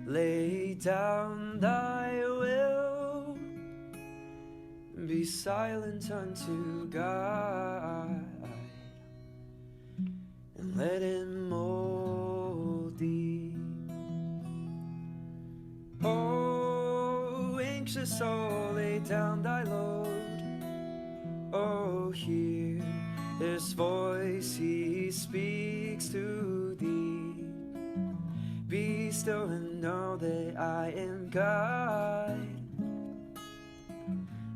lay down thy will, be silent unto God, and let him mold thee. Oh, anxious soul, lay down thy load. Oh, hear his voice, he speaks to thee. Be still and know that I am God,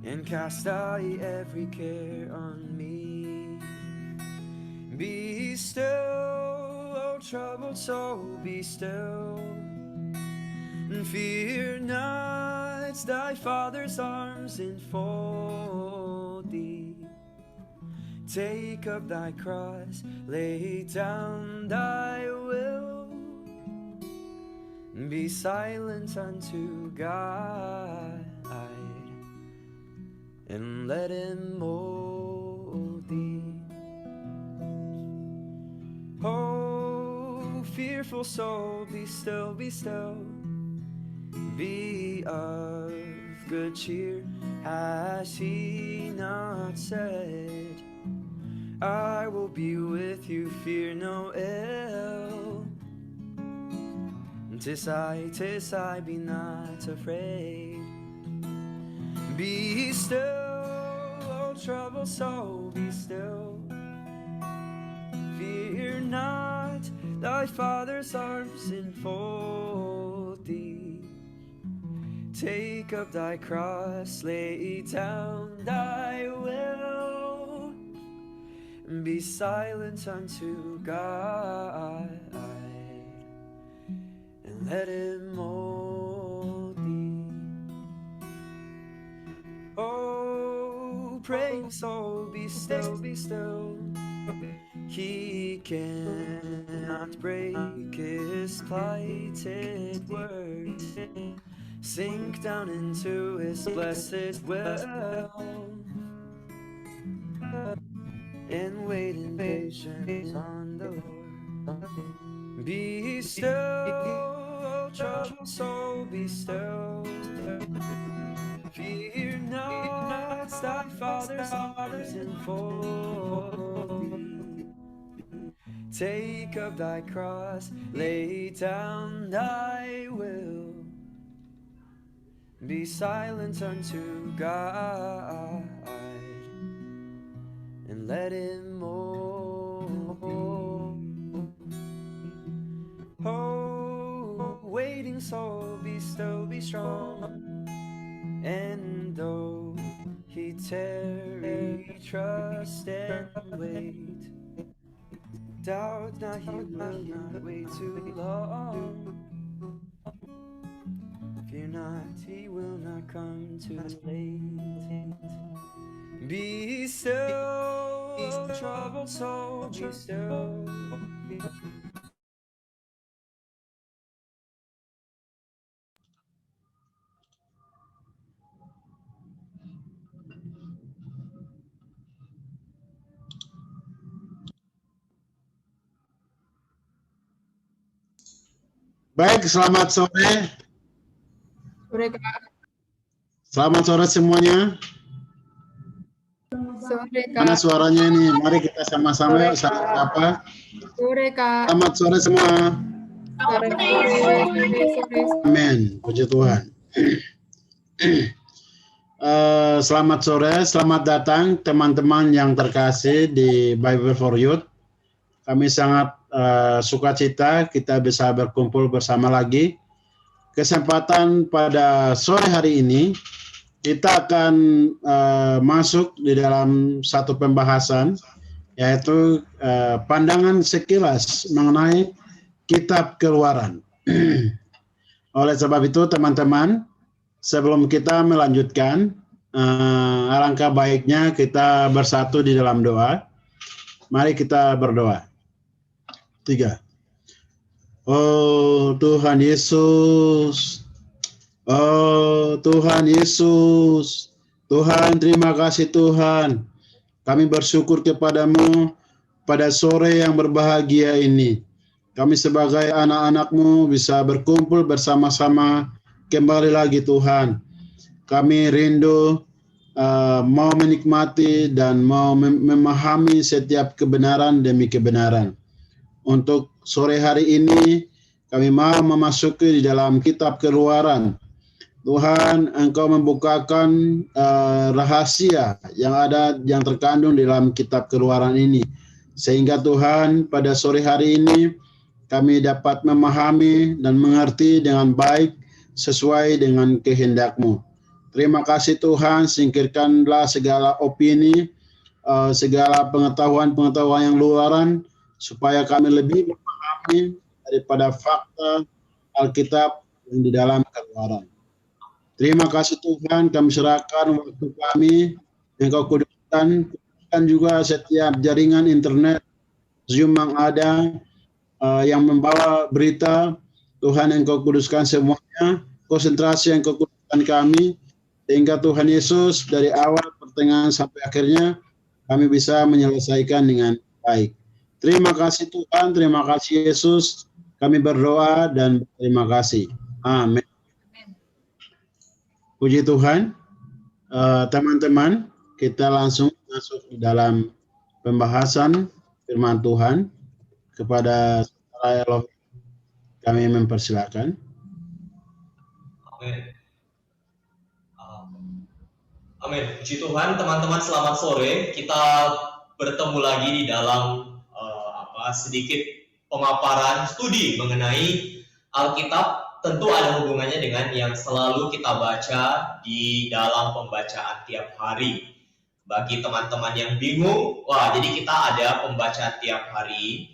and cast out every care on me. Be still, oh troubled soul, be still, and fear not, thy Father's arms enfold thee. Take up thy cross, lay down thy will, be silent unto God, and let him mold thee. Oh, fearful soul, be still, be still. Be of good cheer, has he not said, I will be with you, fear no ill. 'Tis I, be not afraid. Be still, oh troubled soul, be still. Fear not, thy Father's arms enfold thee. Take up thy cross, lay down thy will, be silent unto God, and let him mold thee. Oh, praying soul, be still, be still. He cannot break his plighted word. Sink down into his blessed will, and wait in patience on the Lord. Be still, oh troubled soul, be still. Fear not, thy Father's arms enfold thee. Take up thy cross, lay down thy will, be silent unto God, and let him mold. Oh, waiting soul, be still, be strong. And though he tarry, trust and wait. Doubt not, he will not wait too long. Fear not, he will not come too late. Be still, oh troubled soul, be still. Baik, selamat sore. Sore, Kak. Selamat sore semuanya. Sore, Kak. Mana suaranya ini? Mari kita sama-sama Sore, apa? Sore, Kak. Selamat sore semua. Sore, sore. Amin. Puji Tuhan. Selamat sore, selamat datang teman-teman yang terkasih di Bible for Youth. Kami sangat sukacita kita bisa berkumpul bersama lagi. Kesempatan pada sore hari ini kita akan masuk di dalam satu pembahasan, yaitu pandangan sekilas mengenai kitab Keluaran. Oleh sebab itu teman-teman, sebelum kita melanjutkan, alangkah baiknya kita bersatu di dalam doa. Mari kita berdoa. 3. Oh Tuhan Yesus, oh Tuhan Yesus, Tuhan terima kasih Tuhan. Kami bersyukur kepadamu pada sore yang berbahagia ini. kami sebagai anak-anak-Mu bisa berkumpul bersama-sama kembali lagi Tuhan. Kami rindu mau menikmati dan mau memahami setiap kebenaran demi kebenaran. Untuk sore hari ini kami mau memasuki di dalam kitab Keluaran. Tuhan, Engkau membukakan rahasia yang terkandung di dalam kitab Keluaran ini. Sehingga Tuhan, pada sore hari ini kami dapat memahami dan mengerti dengan baik sesuai dengan kehendak-Mu. Terima kasih Tuhan, singkirkanlah segala opini, segala pengetahuan-pengetahuan yang luaran, supaya kami lebih memahami daripada fakta Alkitab yang di dalam Keluaran. Terima kasih Tuhan, kami serahkan waktu kami, Engkau kuduskan juga setiap jaringan internet, Zoom yang ada, yang membawa berita, Tuhan Engkau kuduskan semuanya, konsentrasi Engkau kuduskan kami, sehingga Tuhan Yesus dari awal, pertengahan sampai akhirnya, kami bisa menyelesaikan dengan baik. Terima kasih Tuhan, terima kasih Yesus, kami berdoa dan terima kasih. Amin. Puji Tuhan, teman-teman, kita langsung masuk di dalam pembahasan firman Tuhan. Kepada saudara Elohim, kami mempersilakan. Amin. Amin. Puji Tuhan, teman-teman, selamat sore. Kita bertemu lagi di dalam sedikit pemaparan studi mengenai Alkitab. Tentu ada hubungannya dengan yang selalu kita baca di dalam pembacaan tiap hari. Bagi teman-teman yang bingung, jadi kita ada pembacaan tiap hari.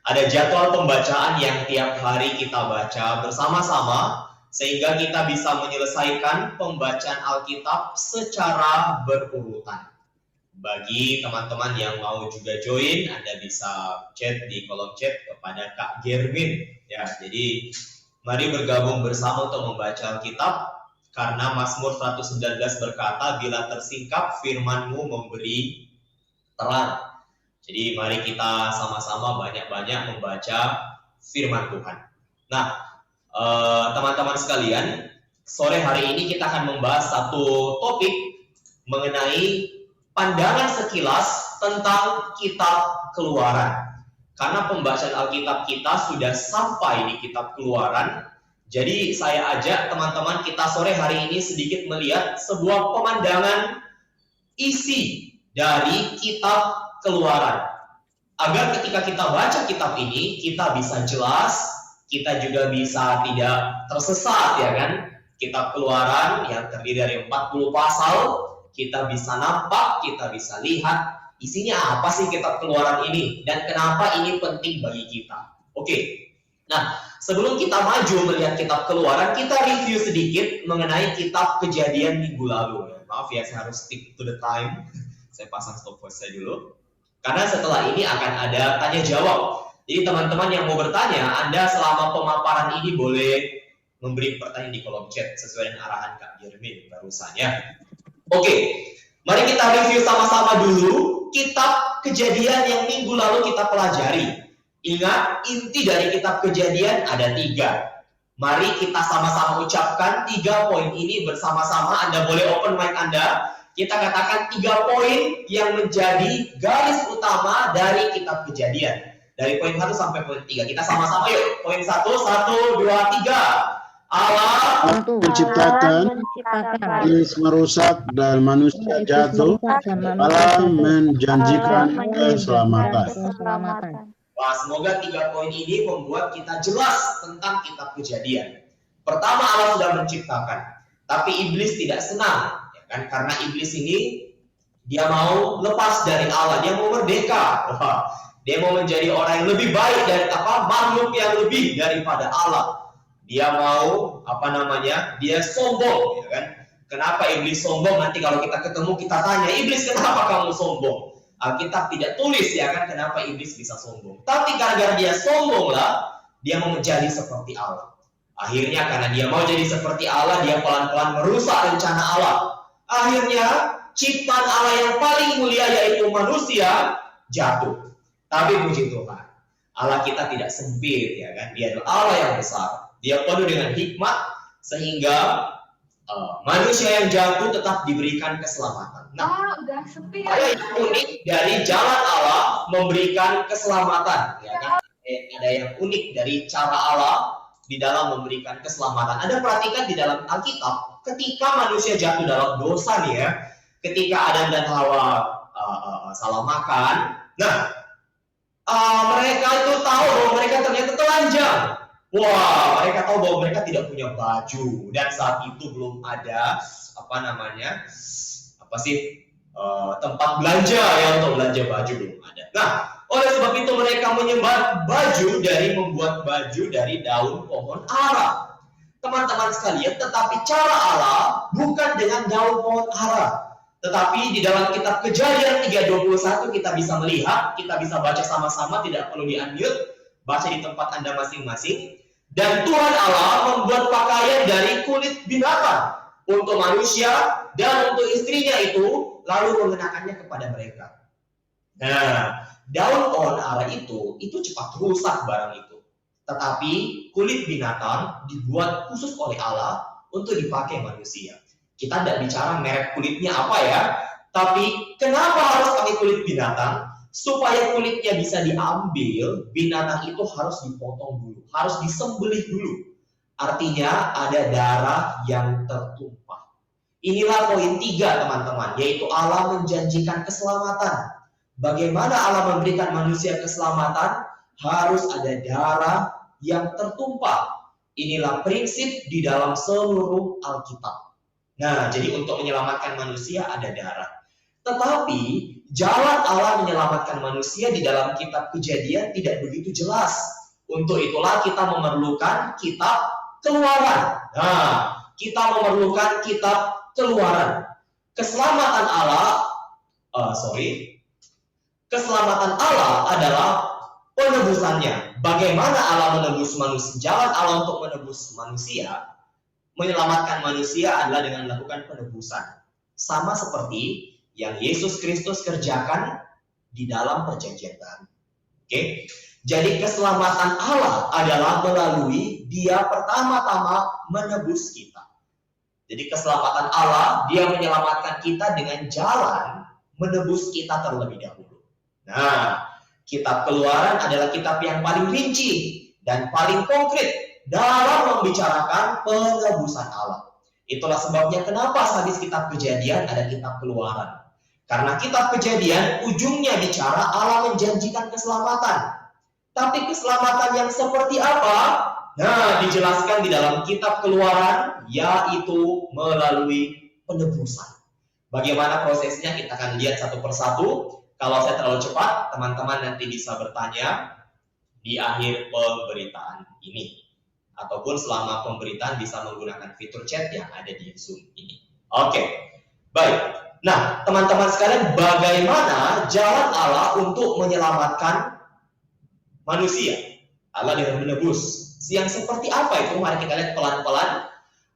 Ada jadwal pembacaan yang tiap hari kita baca bersama-sama, sehingga kita bisa menyelesaikan pembacaan Alkitab secara berurutan. Bagi teman-teman yang mau juga join, Anda bisa chat di kolom chat kepada Kak Gerwin. Ya, jadi mari bergabung bersama untuk membaca Alkitab, karena Mazmur 119 berkata, bila tersingkap firman-Mu memberi terang. Jadi mari kita sama-sama banyak-banyak membaca firman Tuhan. Nah, teman-teman sekalian, sore hari ini kita akan membahas satu topik mengenai pandangan sekilas tentang kitab Keluaran. Karena pembacaan Alkitab kita sudah sampai di kitab Keluaran, jadi saya ajak teman-teman kita sore hari ini sedikit melihat sebuah pemandangan isi dari kitab Keluaran. Agar ketika kita baca kitab ini, kita bisa jelas, kita juga bisa tidak tersesat, ya kan? Kitab Keluaran yang terdiri dari 40 pasal, kita bisa nampak, kita bisa lihat isinya apa sih kitab Keluaran ini dan kenapa ini penting bagi kita. Oke. Nah, sebelum kita maju melihat kitab Keluaran, kita review sedikit mengenai kitab Kejadian minggu lalu. Maaf ya, saya harus stick to the time. Saya pasang stopwatch saya dulu. Karena setelah ini akan ada tanya jawab. Jadi teman-teman yang mau bertanya, Anda selama pemaparan ini boleh memberi pertanyaan di kolom chat sesuai dengan arahan Kak Jermin barusan ya. Oke, mari kita review sama-sama dulu kitab Kejadian yang minggu lalu kita pelajari. Ingat, inti dari kitab Kejadian ada 3. Mari kita sama-sama ucapkan 3 poin ini bersama-sama. Anda boleh open mic Anda. Kita katakan 3 poin yang menjadi garis utama dari kitab Kejadian. Dari poin 1 sampai poin 3. Kita sama-sama yuk. Poin 1, 1, 2, 3. Allah menciptakan, iblis merusak dan manusia jatuh. Allah menjanjikan keselamatan. Wah, semoga 3 poin ini membuat kita jelas tentang kitab Kejadian. Pertama, Allah sudah menciptakan, tapi iblis tidak senang, ya kan? Karena iblis ini dia mau lepas dari Allah, dia mau merdeka. Wah, dia mau menjadi orang yang lebih baik dari makhluk yang lebih daripada Allah. Dia mau dia sombong, ya kan? Kenapa iblis sombong? Nanti kalau kita ketemu kita tanya, iblis kenapa kamu sombong? Alkitab tidak tulis ya kan kenapa iblis bisa sombong. Tapi gara-gara dia sombong lah, dia mau menjadi seperti Allah. Akhirnya karena dia mau jadi seperti Allah, dia pelan-pelan merusak rencana Allah. Akhirnya ciptaan Allah yang paling mulia yaitu manusia jatuh. Tapi puji Tuhan, Allah kita tidak sempit, ya kan? Dia adalah Allah yang besar. Dia penuh dengan hikmat sehingga manusia yang jatuh tetap diberikan keselamatan. Nah, udah sepi ada yang unik dari jalan Allah memberikan keselamatan, ya kan? Ada yang unik dari cara Allah di dalam memberikan keselamatan. Anda perhatikan di dalam Alkitab, ketika manusia jatuh dalam dosa nih ya, ketika Adam dan Hawa salah makan, nah mereka itu tahu bahwa mereka ternyata telanjang. Wah, mereka tahu bahwa mereka tidak punya baju, dan saat itu belum ada tempat belanja ya, untuk belanja baju belum ada. Nah, oleh sebab itu mereka membuat baju dari daun pohon ara. Teman-teman sekalian, tetapi cara Allah bukan dengan daun pohon ara. Tetapi di dalam kitab Kejadian 3:21 kita bisa melihat, kita bisa baca sama-sama, tidak perlu di-unmute, baca di tempat Anda masing-masing. Dan Tuhan Allah membuat pakaian dari kulit binatang untuk manusia dan untuk istrinya itu, lalu mengenakannya kepada mereka. Nah, daun pohon ara itu cepat rusak barang itu. Tetapi kulit binatang dibuat khusus oleh Allah untuk dipakai manusia. Kita tidak bicara merek kulitnya apa ya, tapi kenapa harus pakai kulit binatang? Supaya kulitnya bisa diambil, binatang itu harus dipotong dulu, harus disembelih dulu. Artinya ada darah yang tertumpah. Inilah poin 3 teman-teman, yaitu Allah menjanjikan keselamatan. Bagaimana Allah memberikan manusia keselamatan? Harus ada darah yang tertumpah. Inilah prinsip di dalam seluruh Alkitab. Nah, jadi untuk menyelamatkan manusia ada darah. Tetapi jalan Allah menyelamatkan manusia di dalam kitab Kejadian tidak begitu jelas. Untuk itulah kita memerlukan kitab Keluaran. Nah, kita memerlukan kitab Keluaran. Keselamatan Allah adalah penebusannya. Bagaimana Allah menebus manusia? Jalan Allah untuk menebus manusia, menyelamatkan manusia adalah dengan melakukan penebusan. Sama seperti yang Yesus Kristus kerjakan di dalam perjanjian baru. Oke? Jadi keselamatan Allah adalah melalui Dia pertama-tama menebus kita. Jadi keselamatan Allah, Dia menyelamatkan kita dengan jalan menebus kita terlebih dahulu. Nah, kitab Keluaran adalah kitab yang paling rinci dan paling konkret dalam membicarakan penebusan Allah. Itulah sebabnya kenapa habis kitab Kejadian ada kitab Keluaran. Karena kitab Kejadian ujungnya bicara Allah menjanjikan keselamatan. Tapi keselamatan yang seperti apa? Nah, dijelaskan di dalam kitab Keluaran, yaitu melalui penebusan. Bagaimana prosesnya kita akan lihat satu persatu. Kalau saya terlalu cepat, teman-teman nanti bisa bertanya di akhir pemberitaan ini. Ataupun selama pemberitaan bisa menggunakan fitur chat yang ada di Zoom ini. Oke, baik. Nah, teman-teman sekalian, bagaimana jalan Allah untuk menyelamatkan manusia? Allah dengan menebus. Yang seperti apa itu? Mari kita lihat pelan-pelan.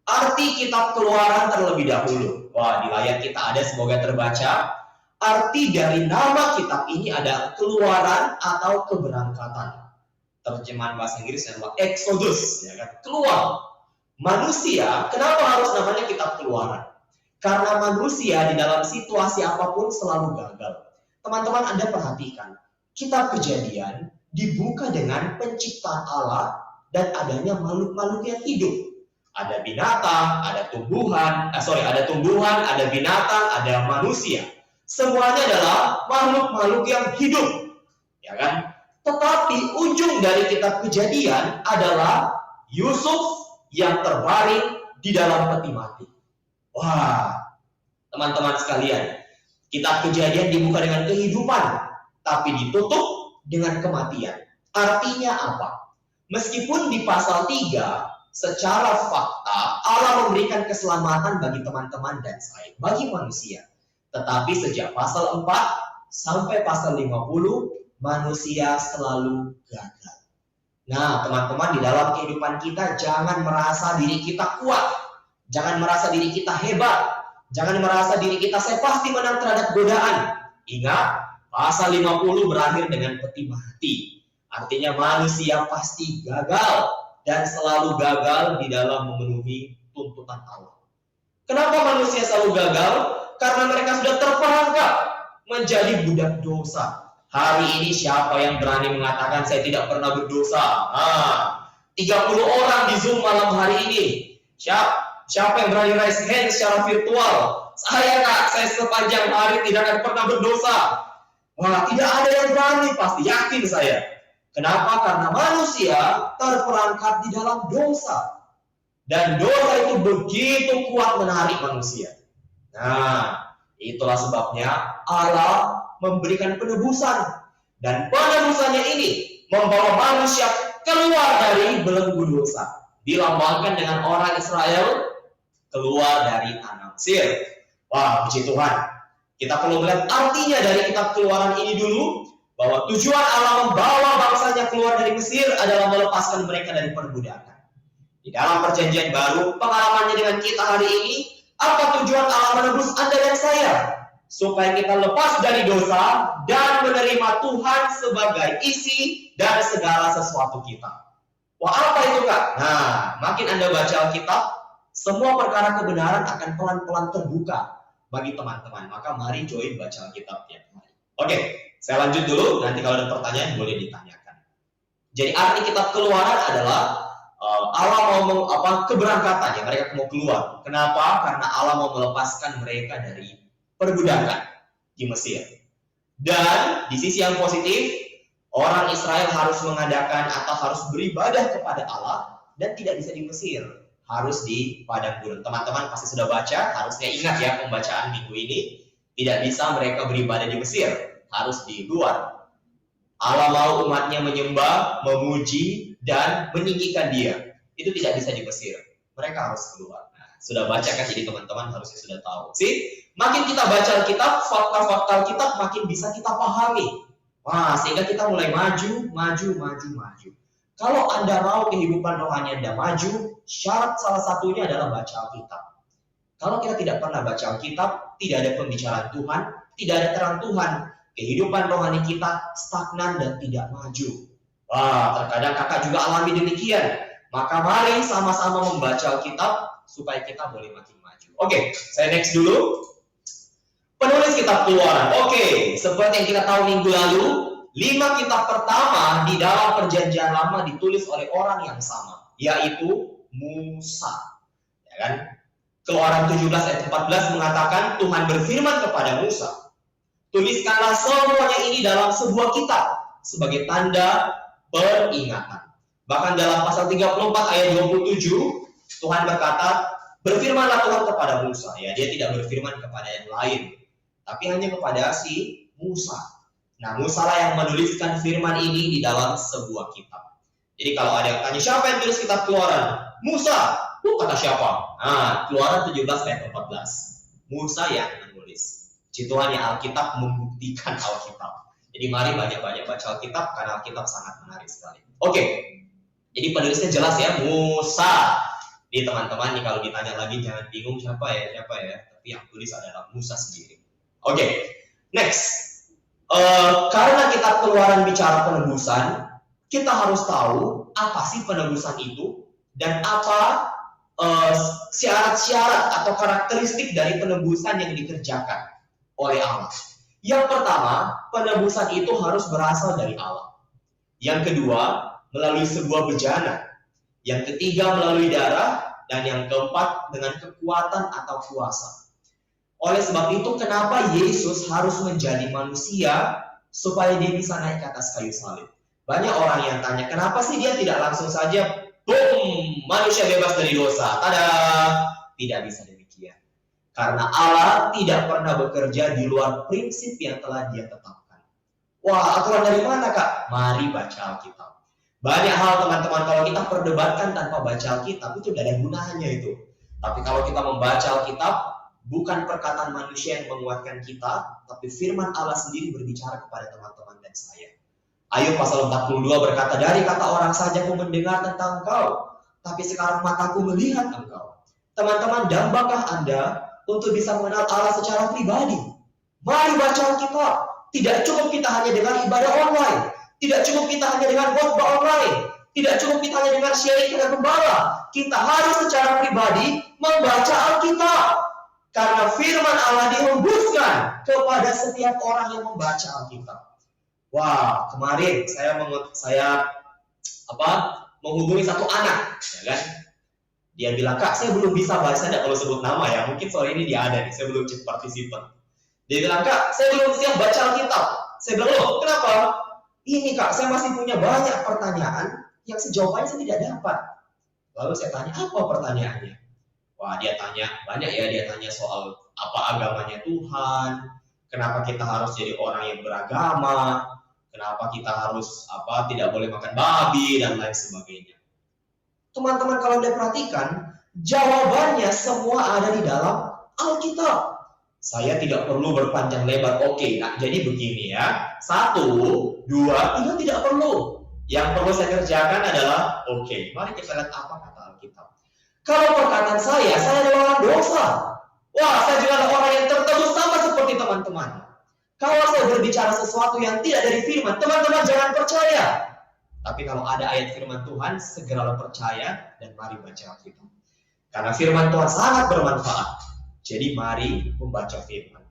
Arti kitab Keluaran terlebih dahulu. Wah, di layar kita ada, semoga terbaca. Arti dari nama kitab ini ada keluaran atau keberangkatan. Terjemahan bahasa Inggris adalah Exodus, ya kan? Keluar. Manusia, kenapa harus namanya kitab Keluaran? Karena manusia di dalam situasi apapun selalu gagal. Teman-teman, Anda perhatikan, kitab Kejadian dibuka dengan penciptaan Allah dan adanya makhluk-makhluk yang hidup. Ada binatang, ada tumbuhan, ada binatang, ada manusia. Semuanya adalah makhluk-makhluk yang hidup, ya kan? Tetapi ujung dari kitab Kejadian adalah Yusuf yang terbaring di dalam peti mati. Wah, teman-teman sekalian, kitab Kejadian dibuka dengan kehidupan, tapi ditutup dengan kematian. Artinya apa? Meskipun di pasal 3, secara fakta Allah memberikan keselamatan bagi teman-teman dan saya, bagi manusia. Tetapi sejak pasal 4 sampai pasal 50, manusia selalu gagal. Nah, teman-teman, di dalam kehidupan kita jangan merasa diri kita kuat. Jangan merasa diri kita hebat. Jangan merasa diri kita saya pasti menang terhadap godaan. Ingat, Pasal 50 berakhir dengan peti mati. Artinya manusia pasti gagal dan selalu gagal di dalam memenuhi tuntutan Allah. Kenapa manusia selalu gagal? Karena mereka sudah terperangkap menjadi budak dosa. Hari ini siapa yang berani mengatakan saya tidak pernah berdosa? 30 orang di Zoom malam hari ini. Siapa yang berani raise hand secara virtual? Saya Kak, saya sepanjang hari tidak akan pernah berdosa. Wah, tidak ada yang berani, pasti yakin saya. Kenapa? Karena manusia terperangkap di dalam dosa. Dan dosa itu begitu kuat menarik manusia. Nah, itulah sebabnya Allah memberikan penebusan. Dan penebusannya ini membawa manusia keluar dari belenggu dosa. Dilambangkan dengan orang Israel keluar dari tanah Mesir. Wah, puji Tuhan. Kita perlu melihat artinya dari kitab Keluaran ini dulu, bahwa tujuan Allah membawa bangsanya keluar dari Mesir adalah melepaskan mereka dari perbudakan. Di dalam perjanjian baru, pengalamannya dengan kita hari ini, apa tujuan Allah menebus Anda dan saya? Supaya kita lepas dari dosa dan menerima Tuhan sebagai isi dan segala sesuatu kita. Wah, apa itu Kak? Nah, makin Anda baca Alkitab, semua perkara kebenaran akan pelan-pelan terbuka bagi teman-teman. Maka mari join baca Alkitabnya. Oke, saya lanjut dulu. Nanti kalau ada pertanyaan boleh ditanyakan. Jadi arti kitab Keluaran adalah Allah mau keberangkatan ya, mereka mau keluar. Kenapa? Karena Allah mau melepaskan mereka dari perbudakan di Mesir. Dan di sisi yang positif, orang Israel harus mengadakan atau harus beribadah kepada Allah dan tidak bisa di Mesir, harus di padang gurun. Teman-teman pasti sudah baca, harusnya ingat ya pembacaan minggu ini. Tidak bisa mereka beribadah di Mesir, harus di luar. Allah mau umatnya menyembah, memuji, dan meninggikan Dia. Itu tidak bisa di Mesir. Mereka harus keluar. Nah, sudah baca kan, jadi teman-teman harusnya sudah tahu. Makin kita baca Alkitab, fakta-fakta Alkitab makin bisa kita pahami. Wah, sehingga kita mulai maju. Kalau Anda mau kehidupan rohani Anda maju, syarat salah satunya adalah baca Alkitab. Kalau kita tidak pernah baca Alkitab, tidak ada pembicaraan Tuhan, tidak ada terang Tuhan, kehidupan rohani kita stagnan dan tidak maju. Wah, terkadang kakak juga alami demikian. Maka mari sama-sama membaca Alkitab supaya kita boleh makin maju. Oke, saya next dulu. Penulis kitab Keluaran. Oke, seperti yang kita tahu minggu lalu, 5 kitab pertama di dalam perjanjian lama ditulis oleh orang yang sama, yaitu Musa. Ya kan? Keluaran 17 ayat 14 mengatakan Tuhan berfirman kepada Musa, tuliskanlah semuanya ini dalam sebuah kitab sebagai tanda peringatan. Bahkan dalam pasal 34 ayat 27 Tuhan berkata, berfirmanlah Tuhan kepada Musa. Ya, dia tidak berfirman kepada yang lain, tapi hanya kepada si Musa. Nah, Musa lah yang menuliskan firman ini di dalam sebuah kitab. Jadi kalau ada yang tanya, siapa yang tulis kitab Keluaran? Musa. Kata siapa? Nah, Keluaran 17 ayat 14. Musa yang menulis. Puji Tuhan ya, Alkitab membuktikan Alkitab. Jadi mari banyak-banyak baca Alkitab, karena Alkitab sangat menarik sekali. Oke, jadi penulisnya jelas ya, Musa. Jadi teman-teman nih kalau ditanya lagi jangan bingung siapa ya. Tapi yang tulis adalah Musa sendiri. Oke, next. Karena kitab Keluaran bicara penebusan, kita harus tahu apa sih penebusan itu dan apa syarat-syarat atau karakteristik dari penebusan yang dikerjakan oleh Allah. Yang pertama, penebusan itu harus berasal dari Allah. Yang kedua, melalui sebuah bejana. Yang ketiga, melalui darah. Dan yang keempat, dengan kekuatan atau kuasa. Oleh sebab itu, kenapa Yesus harus menjadi manusia supaya dia bisa naik ke atas kayu salib? Banyak orang yang tanya, kenapa sih dia tidak langsung saja boom, manusia bebas dari dosa? Tada! Tidak bisa demikian. Karena Allah tidak pernah bekerja di luar prinsip yang telah Dia tetapkan. Wah, aturan dari mana, Kak? Mari baca Alkitab. Banyak hal, teman-teman, kalau kita perdebatkan tanpa baca Alkitab, itu tidak ada gunanya itu. Tapi kalau kita membaca Alkitab, bukan perkataan manusia yang menguatkan kita, tapi firman Allah sendiri berbicara kepada teman-teman dan saya. Ayub pasal 42 berkata, dari kata orang saja aku mendengar tentang engkau, tapi sekarang mataku melihat engkau. Teman-teman, dambakah Anda untuk bisa mengenal Allah secara pribadi? Mari baca Alkitab. Tidak cukup kita hanya dengan ibadah online. Tidak cukup kita hanya dengan khotbah online. Tidak cukup kita hanya dengan sharing dengan gembala. Kita harus secara pribadi membaca Alkitab. Karena firman Allah dihembuskan kepada setiap orang yang membaca Alkitab. Wah, kemarin saya menghubungi satu anak, ya kan? Dia bilang, "Kak, saya belum bisa baca." Saya tidak perlu sebut nama ya, mungkin sore ini dia ada nih, saya belum cek partisipan. Dia bilang, "Kak, saya belum siap baca Alkitab." Saya bilang, "Loh, kenapa?" "Ini Kak, saya masih punya banyak pertanyaan yang jawabannya saya tidak dapat." Lalu saya tanya, "Apa pertanyaannya?" Wah, dia tanya banyak ya, dia tanya soal apa agamanya Tuhan, kenapa kita harus jadi orang yang beragama, kenapa kita harus tidak boleh makan babi dan lain sebagainya. Teman-teman, kalau Anda perhatikan, jawabannya semua ada di dalam Alkitab. Saya tidak perlu berpanjang lebar. Oke, nah jadi begini ya. 1, 2, 3 tidak perlu. Yang perlu saya kerjakan adalah, oke, mari kita lihat apa kata Alkitab. Kalau perkataan saya adalah orang dosa. Wah, saya juga adalah orang yang tertebus sama seperti teman-teman. Kalau saya berbicara sesuatu yang tidak dari firman, teman-teman jangan percaya. Tapi kalau ada ayat firman Tuhan, segeralah percaya dan mari baca Alkitab. Karena firman Tuhan sangat bermanfaat. Jadi mari membaca firman.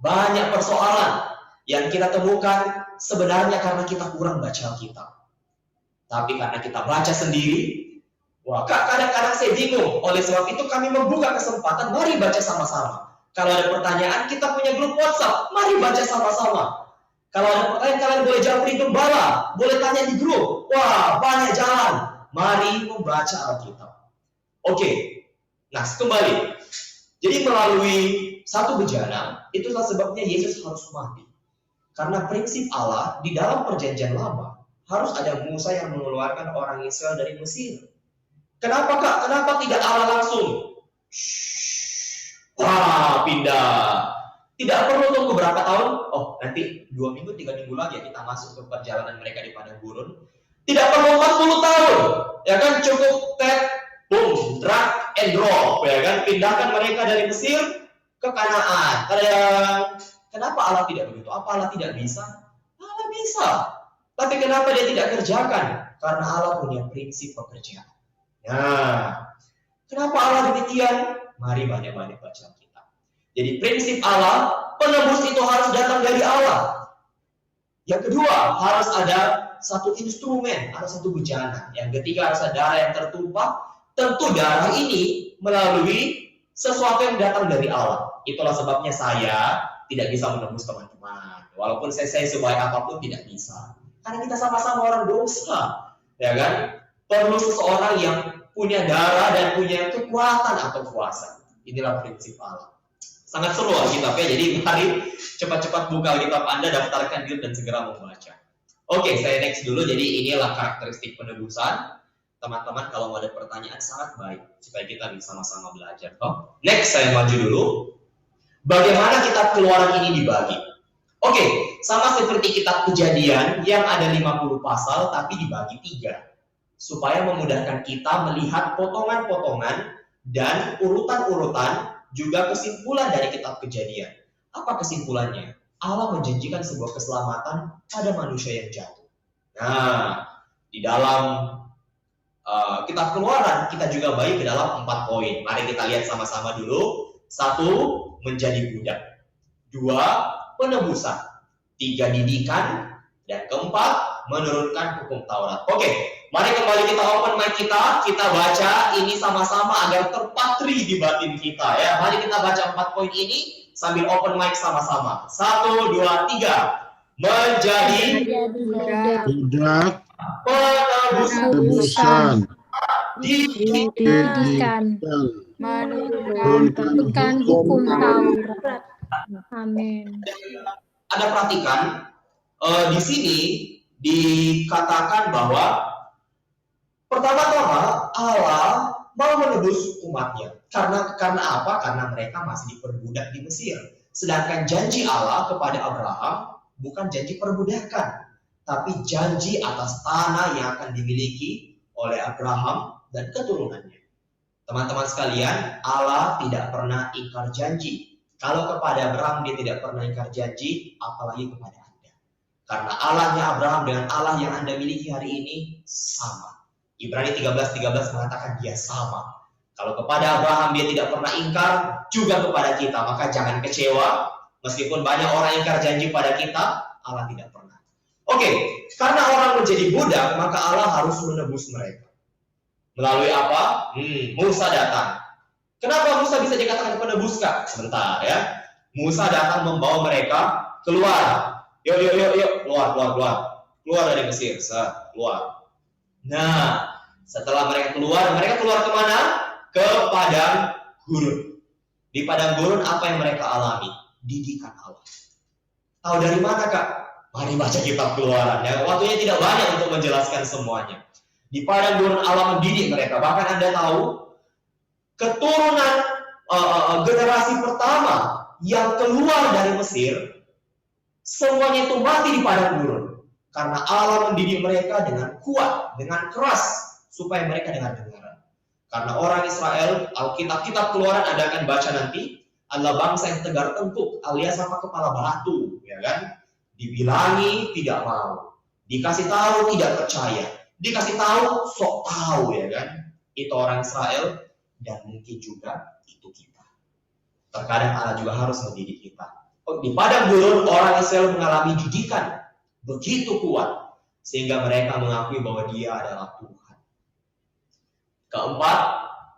Banyak persoalan yang kita temukan sebenarnya karena kita kurang baca Alkitab. Tapi karena kita baca sendiri, wah, Kak, kadang-kadang saya bingung. Oleh sebab itu kami membuka kesempatan, mari baca sama-sama. Kalau ada pertanyaan, kita punya grup WhatsApp, mari baca sama-sama. Kalau ada pertanyaan, kalian boleh japri gembala, boleh tanya di grup. Wah, banyak jalan. Mari membaca Alkitab. Oke, nah kembali. Jadi melalui satu bejana, itulah sebabnya Yesus harus mati. Karena prinsip Allah di dalam perjanjian lama, harus ada Musa yang mengeluarkan orang Israel dari Mesir. Kenapa Kak? Kenapa tidak Allah langsung? Wah, pindah. Tidak perlu tunggu beberapa tahun. Oh, nanti 2 minggu, 3 minggu lagi ya kita masuk ke perjalanan mereka di padang gurun. Tidak perlu 40 tahun. Ya kan, cukup tap, boom, drag and drop. Ya kan, pindahkan mereka dari Mesir ke Kanaan. Kenapa Allah tidak begitu? Apa Allah tidak bisa? Allah bisa. Tapi kenapa dia tidak kerjakan? Karena Allah punya prinsip pekerjaan. Nah, kenapa Allah demikian? Mari banyak-banyak baca Alkitab. Jadi prinsip Allah, penebus itu harus datang dari Allah. Yang kedua, harus ada satu instrumen, ada satu bejana. Yang ketiga, harus ada darah yang tertumpah. Tentu darah ini melalui sesuatu yang datang dari Allah. Itulah sebabnya saya tidak bisa menebus teman-teman. Walaupun saya sebaik apapun tidak bisa. Karena kita sama-sama orang dosa. Ya kan? Perlu seseorang yang punya darah dan punya kekuatan atau kuasa. Inilah prinsip Allah. Sangat seru Alkitab ya. Jadi mari cepat-cepat buka Alkitab Anda, daftarkan diri dan segera membaca. Oke, saya next dulu. Jadi inilah karakteristik penebusan. Teman-teman kalau mau ada pertanyaan sangat baik supaya kita bisa sama-sama belajar. Next saya maju dulu. Bagaimana kitab Keluaran ini dibagi? Oke, sama seperti kitab Kejadian yang ada 50 pasal tapi dibagi 3. Supaya memudahkan kita melihat potongan-potongan dan urutan-urutan juga kesimpulan dari kitab Kejadian. Apa kesimpulannya? Allah menjanjikan sebuah keselamatan pada manusia yang jatuh. Nah, di dalam kitab Keluaran kita juga bagi ke dalam 4 poin. Mari kita lihat sama-sama dulu. 1, menjadi budak. 2, penebusan. 3, didikan. Dan keempat, menurunkan hukum Taurat. Oke, mari kembali kita open mic kita baca ini sama-sama agar terpatri di batin kita ya. Mari kita baca 4 poin ini sambil open mic sama-sama. 1, 2, 3. Menjadi budak, penebusan, didikan, menurunkan hukum Taurat. Amin. Anda perhatikan di sini dikatakan bahwa pertama-tama Allah mau menebus umatnya. Karena apa? Karena mereka masih diperbudak di Mesir. Sedangkan janji Allah kepada Abraham bukan janji perbudakan, tapi janji atas tanah yang akan dimiliki oleh Abraham dan keturunannya. Teman-teman sekalian, Allah tidak pernah ingkar janji. Kalau kepada Abraham dia tidak pernah ingkar janji, apalagi kepada Anda. Karena Allahnya Abraham dengan Allah yang Anda miliki hari ini sama. Ibrani 13:13 mengatakan dia sama. Kalau kepada Abraham dia tidak pernah ingkar, juga kepada kita. Maka jangan kecewa, meskipun banyak orang ingkar janji pada kita, Allah tidak pernah. Oke, karena orang menjadi budak, maka Allah harus menebus mereka. Melalui apa? Musa datang. Kenapa Musa bisa dikatakan penebus, Kak? Sebentar ya. Musa datang membawa mereka keluar. Yuk, keluar dari Mesir, keluar. Nah, setelah mereka keluar kemana? Ke padang gurun. Di padang gurun apa yang mereka alami? Didikan Allah. Tahu dari mana, Kak? Mari baca kitab Keluaran. Ya, waktunya tidak banyak untuk menjelaskan semuanya. Di padang gurun Allah mendidik mereka. Bahkan Anda tahu, keturunan generasi pertama yang keluar dari Mesir, semuanya itu mati di padang gurun. Karena Allah mendidik mereka dengan kuat, dengan keras, supaya mereka dengar-dengaran. Karena orang Israel, Alkitab Keluaran Anda akan baca nanti, adalah bangsa yang tegar tengkuk, alias apa kepala batu, ya kan? Dibilangi tidak mau, dikasih tahu tidak percaya, dikasih tahu sok tahu, ya kan? Itu orang Israel, dan mungkin juga itu kita. Terkadang Allah juga harus mendidik kita. Di padang gurun orang Israel mengalami didikan begitu kuat sehingga mereka mengakui bahwa Dia adalah Tuhan. Keempat,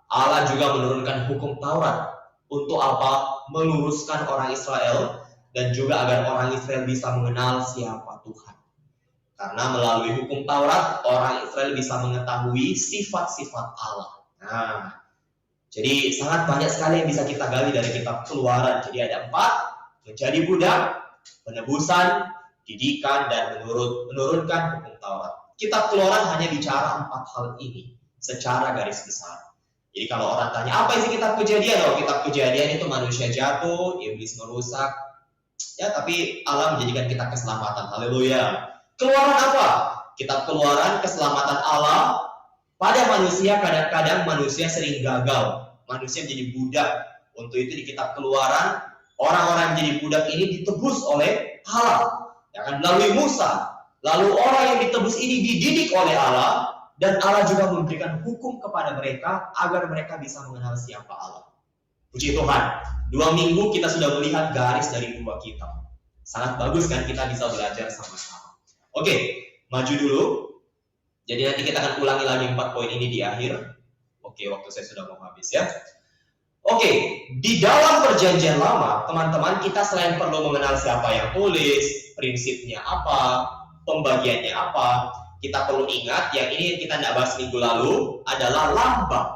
Allah juga menurunkan hukum Taurat untuk apa? Meluruskan orang Israel dan juga agar orang Israel bisa mengenal siapa Tuhan. Karena melalui hukum Taurat orang Israel bisa mengetahui sifat-sifat Allah. Nah, jadi sangat banyak sekali yang bisa kita gali dari kitab Keluaran. Jadi ada 4, menjadi budak, penebusan, didikan, dan menurunkan hukum Taurat. Kitab Keluaran hanya bicara 4 hal ini secara garis besar. Jadi kalau orang tanya, apa isi kitab Kejadian? Oh, kitab Kejadian itu manusia jatuh, iblis merusak. Ya, tapi Allah menjadikan kita keselamatan. Haleluya. Keluaran apa? Kitab Keluaran keselamatan Allah pada manusia. Kadang-kadang manusia sering gagal. Manusia menjadi budak. Untuk itu di kitab Keluaran, orang-orang yang menjadi budak ini ditebus oleh Allah. Ya kan, melalui Musa. Lalu orang yang ditebus ini dididik oleh Allah. Dan Allah juga memberikan hukum kepada mereka agar mereka bisa mengenal siapa Allah. Puji Tuhan. 2 minggu kita sudah melihat garis dari 2 kitab. Sangat bagus kan kita bisa belajar sama-sama. Oke, maju dulu. Jadi nanti kita akan ulangi lagi 4 poin ini di akhir. Oke, waktu saya sudah mau habis ya. Oke, di dalam perjanjian lama, teman-teman, kita selain perlu mengenal siapa yang tulis, prinsipnya apa, pembagiannya apa, kita perlu ingat, yang ini kita tidak bahas minggu lalu, adalah lambang.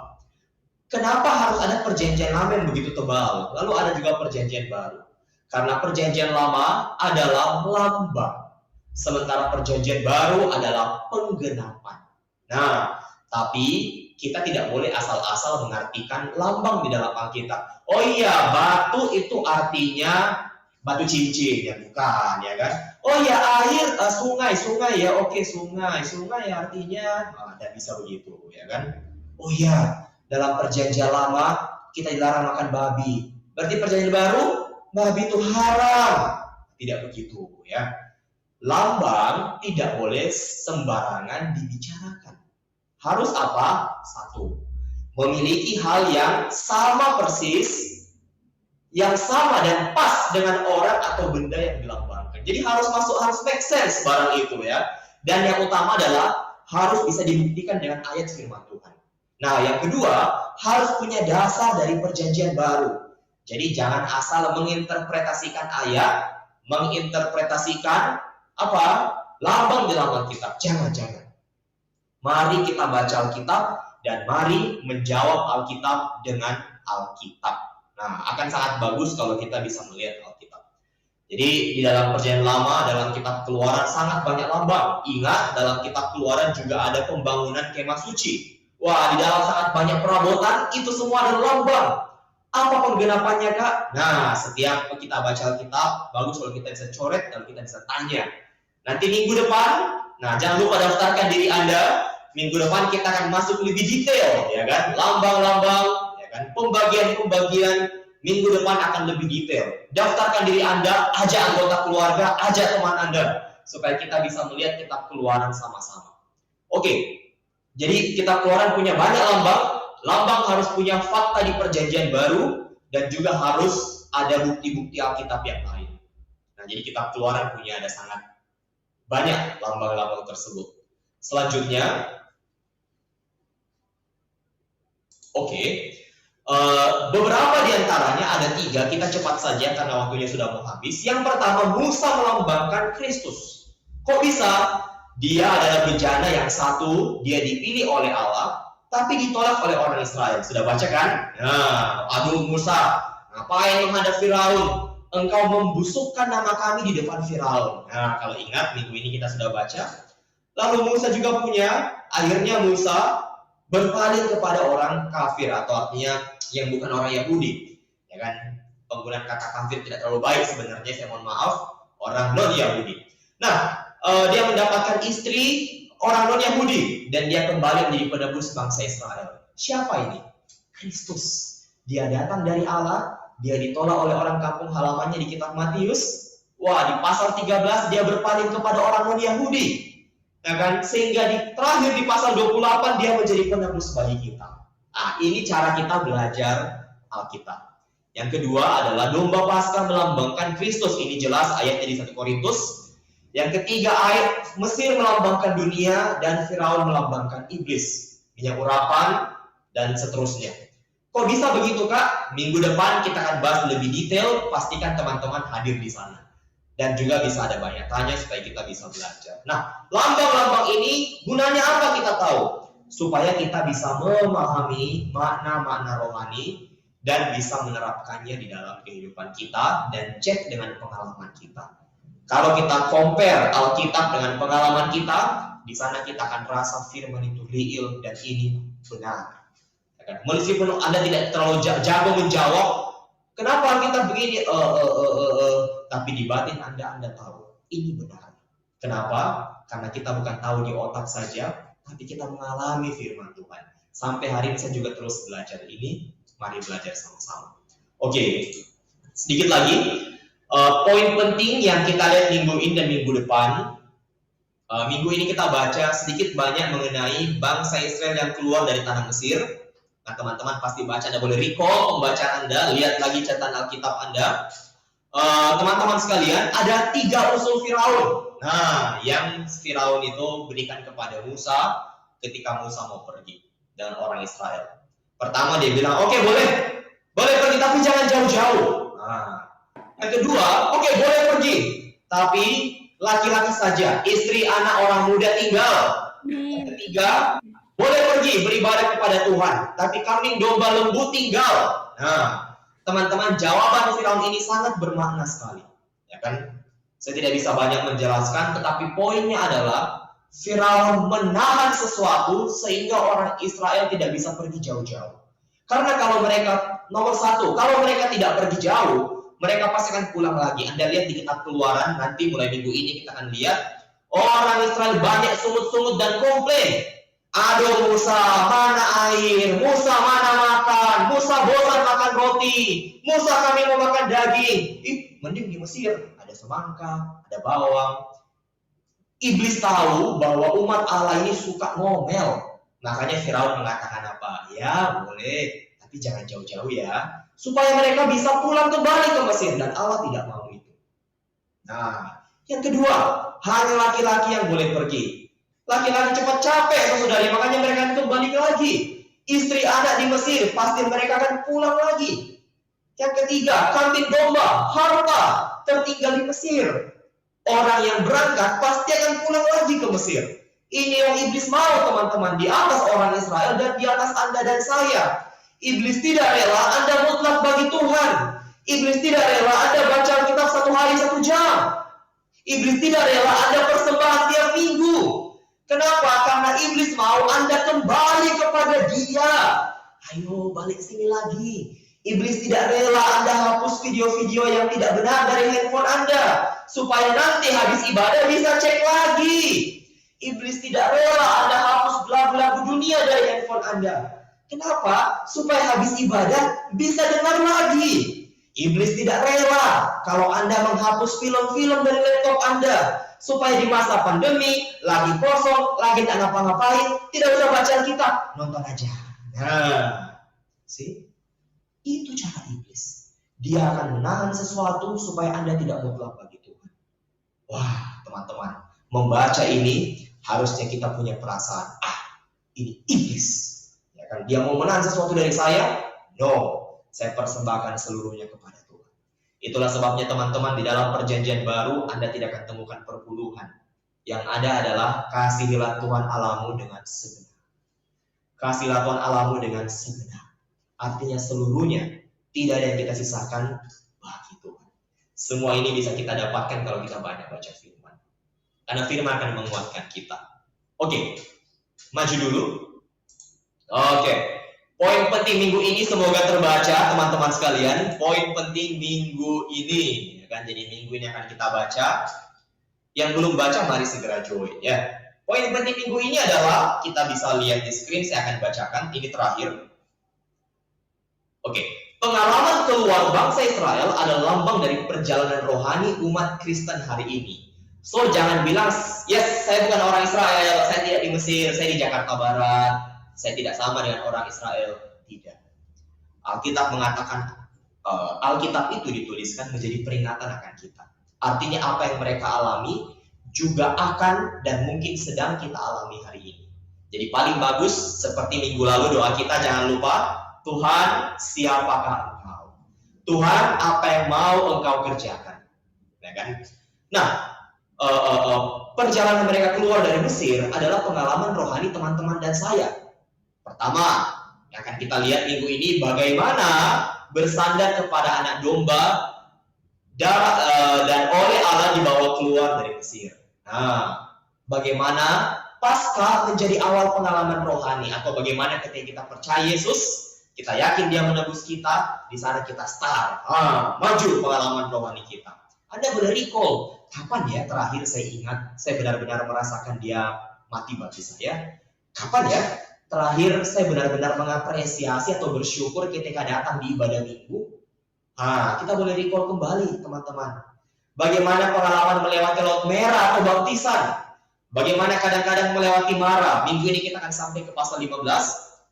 Kenapa harus ada perjanjian lama yang begitu tebal? Lalu ada juga perjanjian baru. Karena perjanjian lama adalah lambang. Sementara perjanjian baru adalah penggenapan. Nah, tapi kita tidak boleh asal-asal mengartikan lambang di dalam Alkitab. Oh iya, batu itu artinya batu cincin, ya bukan, ya kan? Oh ya, air, sungai ya, oke, sungai artinya, tidak bisa begitu, ya kan? Oh ya, dalam perjanjian lama kita dilarang makan babi. Berarti perjanjian baru, babi itu haram. Tidak begitu, ya. Lambang tidak boleh sembarangan dibicarakan. Harus apa? 1, memiliki hal yang sama persis, yang sama dan pas dengan orang atau benda yang dilambangkan. Jadi harus make sense barang itu ya. Dan yang utama adalah harus bisa dibuktikan dengan ayat firman Tuhan. Nah, yang kedua, harus punya dasar dari perjanjian baru. Jadi jangan asal menginterpretasikan ayat, menginterpretasikan apa? Lambang di dalam Alkitab. Jangan. Mari kita baca Alkitab dan mari menjawab Alkitab dengan Alkitab. Nah, akan sangat bagus kalau kita bisa melihat Alkitab. Jadi di dalam perjanjian lama, dalam kitab Keluaran sangat banyak lambang. Ingat, dalam kitab Keluaran juga ada pembangunan kemah suci. Wah, di dalam sangat banyak perabotan, itu semua adalah lambang. Apa penggenapannya, Kak? Nah, setiap kita baca Alkitab, bagus kalau kita bisa coret dan kita bisa tanya. Nanti minggu depan, nah jangan lupa daftarkan diri Anda. Minggu depan kita akan masuk lebih detail, ya kan? Lambang-lambang, pembagian-pembagian minggu depan akan lebih detail. Daftarkan diri Anda, ajak anggota keluarga, ajak teman Anda, supaya kita bisa melihat kitab Keluaran sama-sama. Oke, jadi kitab Keluaran punya banyak lambang. Lambang harus punya fakta di perjanjian baru, dan juga harus ada bukti-bukti Alkitab yang lain. Nah, jadi kitab Keluaran punya ada sangat banyak lambang-lambang tersebut. Selanjutnya, beberapa di antaranya ada 3, kita cepat saja karena waktunya sudah mau habis. Yang pertama, Musa melambangkan Kristus. Kok bisa? Dia adalah bejana yang satu, dia dipilih oleh Allah, tapi ditolak oleh orang Israel. Sudah baca kan? Nah, aduh Musa, ngapain menghadap Firaun? Engkau membusukkan nama kami di depan Firaun. Nah, kalau ingat, minggu ini kita sudah baca. Lalu Musa juga punya, akhirnya Musa berpaling kepada orang kafir, atau artinya yang bukan orang Yahudi. Ya kan? Penggunaan kata kafir tidak terlalu baik sebenarnya, saya mohon maaf, orang non-Yahudi. Nah, dia mendapatkan istri orang non-Yahudi, dan dia kembali menjadi penebus bangsa Israel. Siapa ini? Kristus. Dia datang dari Allah, dia ditolak oleh orang kampung halamannya di kitab Matius. Wah, di pasal 13 dia berpaling kepada orang non-Yahudi. Ya kan? Sehingga terakhir di pasal 28 dia menjadi penebus bagi kita. Nah, ini cara kita belajar Alkitab. Yang kedua adalah domba Paskah melambangkan Kristus. Ini jelas ayatnya di 1 Korintus. Yang ketiga, ayat Mesir melambangkan dunia dan Firaun melambangkan iblis, minyak urapan, dan seterusnya. Kok bisa begitu, Kak? Minggu depan kita akan bahas lebih detail, pastikan teman-teman hadir di sana. Dan juga bisa ada banyak tanya supaya kita bisa belajar. Nah, lambang-lambang ini gunanya apa kita tahu? Supaya kita bisa memahami makna-makna rohani dan bisa menerapkannya di dalam kehidupan kita dan cek dengan pengalaman kita. Kalau kita compare Alkitab dengan pengalaman kita, di sana kita akan merasa firman itu real dan ini benar. Meskipun Anda tidak terlalu jago menjawab, kenapa Alkitab begini? Tapi di batin Anda tahu ini benar. Kenapa? Karena kita bukan tahu di otak saja, tapi kita mengalami firman Tuhan. Sampai hari ini saya juga terus belajar ini. Mari belajar sama-sama. Oke, sedikit lagi. Poin penting yang kita lihat minggu ini dan minggu depan. Minggu ini kita baca sedikit banyak mengenai bangsa Israel yang keluar dari tanah Mesir. Nah, teman-teman pasti baca, Anda boleh recall pembacaan Anda, lihat lagi catatan Alkitab Anda. Teman-teman sekalian, ada 3 usul Firaun. Nah, yang Firaun itu berikan kepada Musa ketika Musa mau pergi dengan orang Israel. Pertama dia bilang, oke, boleh pergi tapi jangan jauh-jauh. Nah, yang kedua, oke, boleh pergi, tapi laki-laki saja, istri, anak, orang muda tinggal. Yang ketiga, boleh pergi beribadah kepada Tuhan, tapi kambing, domba, lembu tinggal. Nah, teman-teman, jawaban Firaun ini sangat bermakna sekali. Ya kan? Saya tidak bisa banyak menjelaskan, tetapi poinnya adalah Firaun menahan sesuatu sehingga orang Israel tidak bisa pergi jauh-jauh. Karena kalau mereka, nomor satu, kalau mereka tidak pergi jauh, mereka pasti akan pulang lagi. Anda lihat di kitab Keluaran, nanti mulai minggu ini kita akan lihat orang Israel banyak sungut-sungut dan komplain. Aduh Musa, mana air? Musa, mana makan? Musa bosan makan roti. Musa, kami mau makan daging. Mending di Mesir ada semangka, ada bawang. Iblis tahu bahwa umat Allah ini suka ngomel. Makanya Firaun mengatakan apa? Ya boleh, tapi jangan jauh-jauh ya. Supaya mereka bisa pulang kembali ke Mesir, dan Allah tidak mau itu. Nah, yang kedua, hanya laki-laki yang boleh pergi. Laki-laki cepat capek, saudari, makanya mereka akan kembali lagi. Istri, anak di Mesir, pasti mereka akan pulang lagi. Yang ketiga, kambing, domba, harta tertinggal di Mesir. Orang yang berangkat pasti akan pulang lagi ke Mesir. Ini yang iblis mau, teman-teman, di atas orang Israel dan di atas Anda dan saya. Iblis tidak rela Anda mutlak bagi Tuhan. Iblis tidak rela Anda baca Alkitab 1 hari 1 jam. Iblis tidak rela Anda persembahan tiap minggu. Kenapa? Karena iblis mau Anda kembali kepada Dia. Ayo balik sini lagi. Iblis tidak rela Anda hapus video-video yang tidak benar dari handphone Anda, supaya nanti habis ibadah bisa cek lagi. Iblis tidak rela Anda hapus lagu-lagu dunia dari handphone Anda. Kenapa? Supaya habis ibadah bisa dengar lagi. Iblis tidak rela kalau Anda menghapus film-film dari laptop Anda. Supaya di masa pandemi, lagi kosong, lagi tak ngapa-ngapain, tidak usah baca Alkitab, nonton aja. Nah, sih, itu cara iblis. Dia akan menahan sesuatu supaya Anda tidak mutlak bagi Tuhan. Wah, teman-teman, membaca ini harusnya kita punya perasaan, ini iblis. Ya kan? Dia mau menahan sesuatu dari saya? No, saya persembahkan seluruhnya kepada Tuhan. Itulah sebabnya teman-teman, di dalam perjanjian baru Anda tidak akan temukan perpuluhan. Yang ada adalah kasihilah Tuhan Allahmu dengan segenap. Kasihilah Tuhan Allahmu dengan segenap. Artinya seluruhnya, tidak ada yang kita sisakan bagi Tuhan. Semua ini bisa kita dapatkan kalau kita banyak baca firman. Karena firman akan menguatkan kita. Oke, maju dulu. Oke. Poin penting minggu ini semoga terbaca teman-teman sekalian. Poin penting minggu ini, ya kan? Jadi minggu ini akan kita baca. Yang belum baca mari segera join ya. Poin penting minggu ini adalah kita bisa lihat di screen, saya akan bacakan. Ini terakhir. Oke, pengalaman keluar bangsa Israel adalah lambang dari perjalanan rohani umat Kristen hari ini. So jangan bilang, yes saya bukan orang Israel, saya tidak di Mesir, saya di Jakarta Barat. Saya tidak sama dengan orang Israel. Tidak. Alkitab mengatakan Alkitab itu dituliskan menjadi peringatan akan kita. Artinya apa yang mereka alami juga akan dan mungkin sedang kita alami hari ini. Jadi paling bagus seperti minggu lalu doa kita, jangan lupa, Tuhan siapakah Engkau? Tuhan apa yang mau Engkau kerjakan? Ya kan? Nah, perjalanan mereka keluar dari Mesir adalah pengalaman rohani teman-teman dan saya. Pertama, yang akan kita lihat minggu ini bagaimana bersandar kepada anak domba dan oleh Allah dibawa keluar dari Mesir. Nah, bagaimana Paskah menjadi awal pengalaman rohani, atau bagaimana ketika kita percaya Yesus, kita yakin Dia menebus kita, di sana kita start, maju pengalaman rohani kita. Anda boleh recall, kapan ya terakhir saya ingat, saya benar-benar merasakan Dia mati bagi saya? Kapan ya terakhir saya benar-benar mengapresiasi atau bersyukur ketika datang di ibadah minggu? Kita boleh recall kembali teman-teman. Bagaimana pengalaman melewati Laut Merah atau baptisan? Bagaimana kadang-kadang melewati Mara? Minggu ini kita akan sampai ke pasal 15.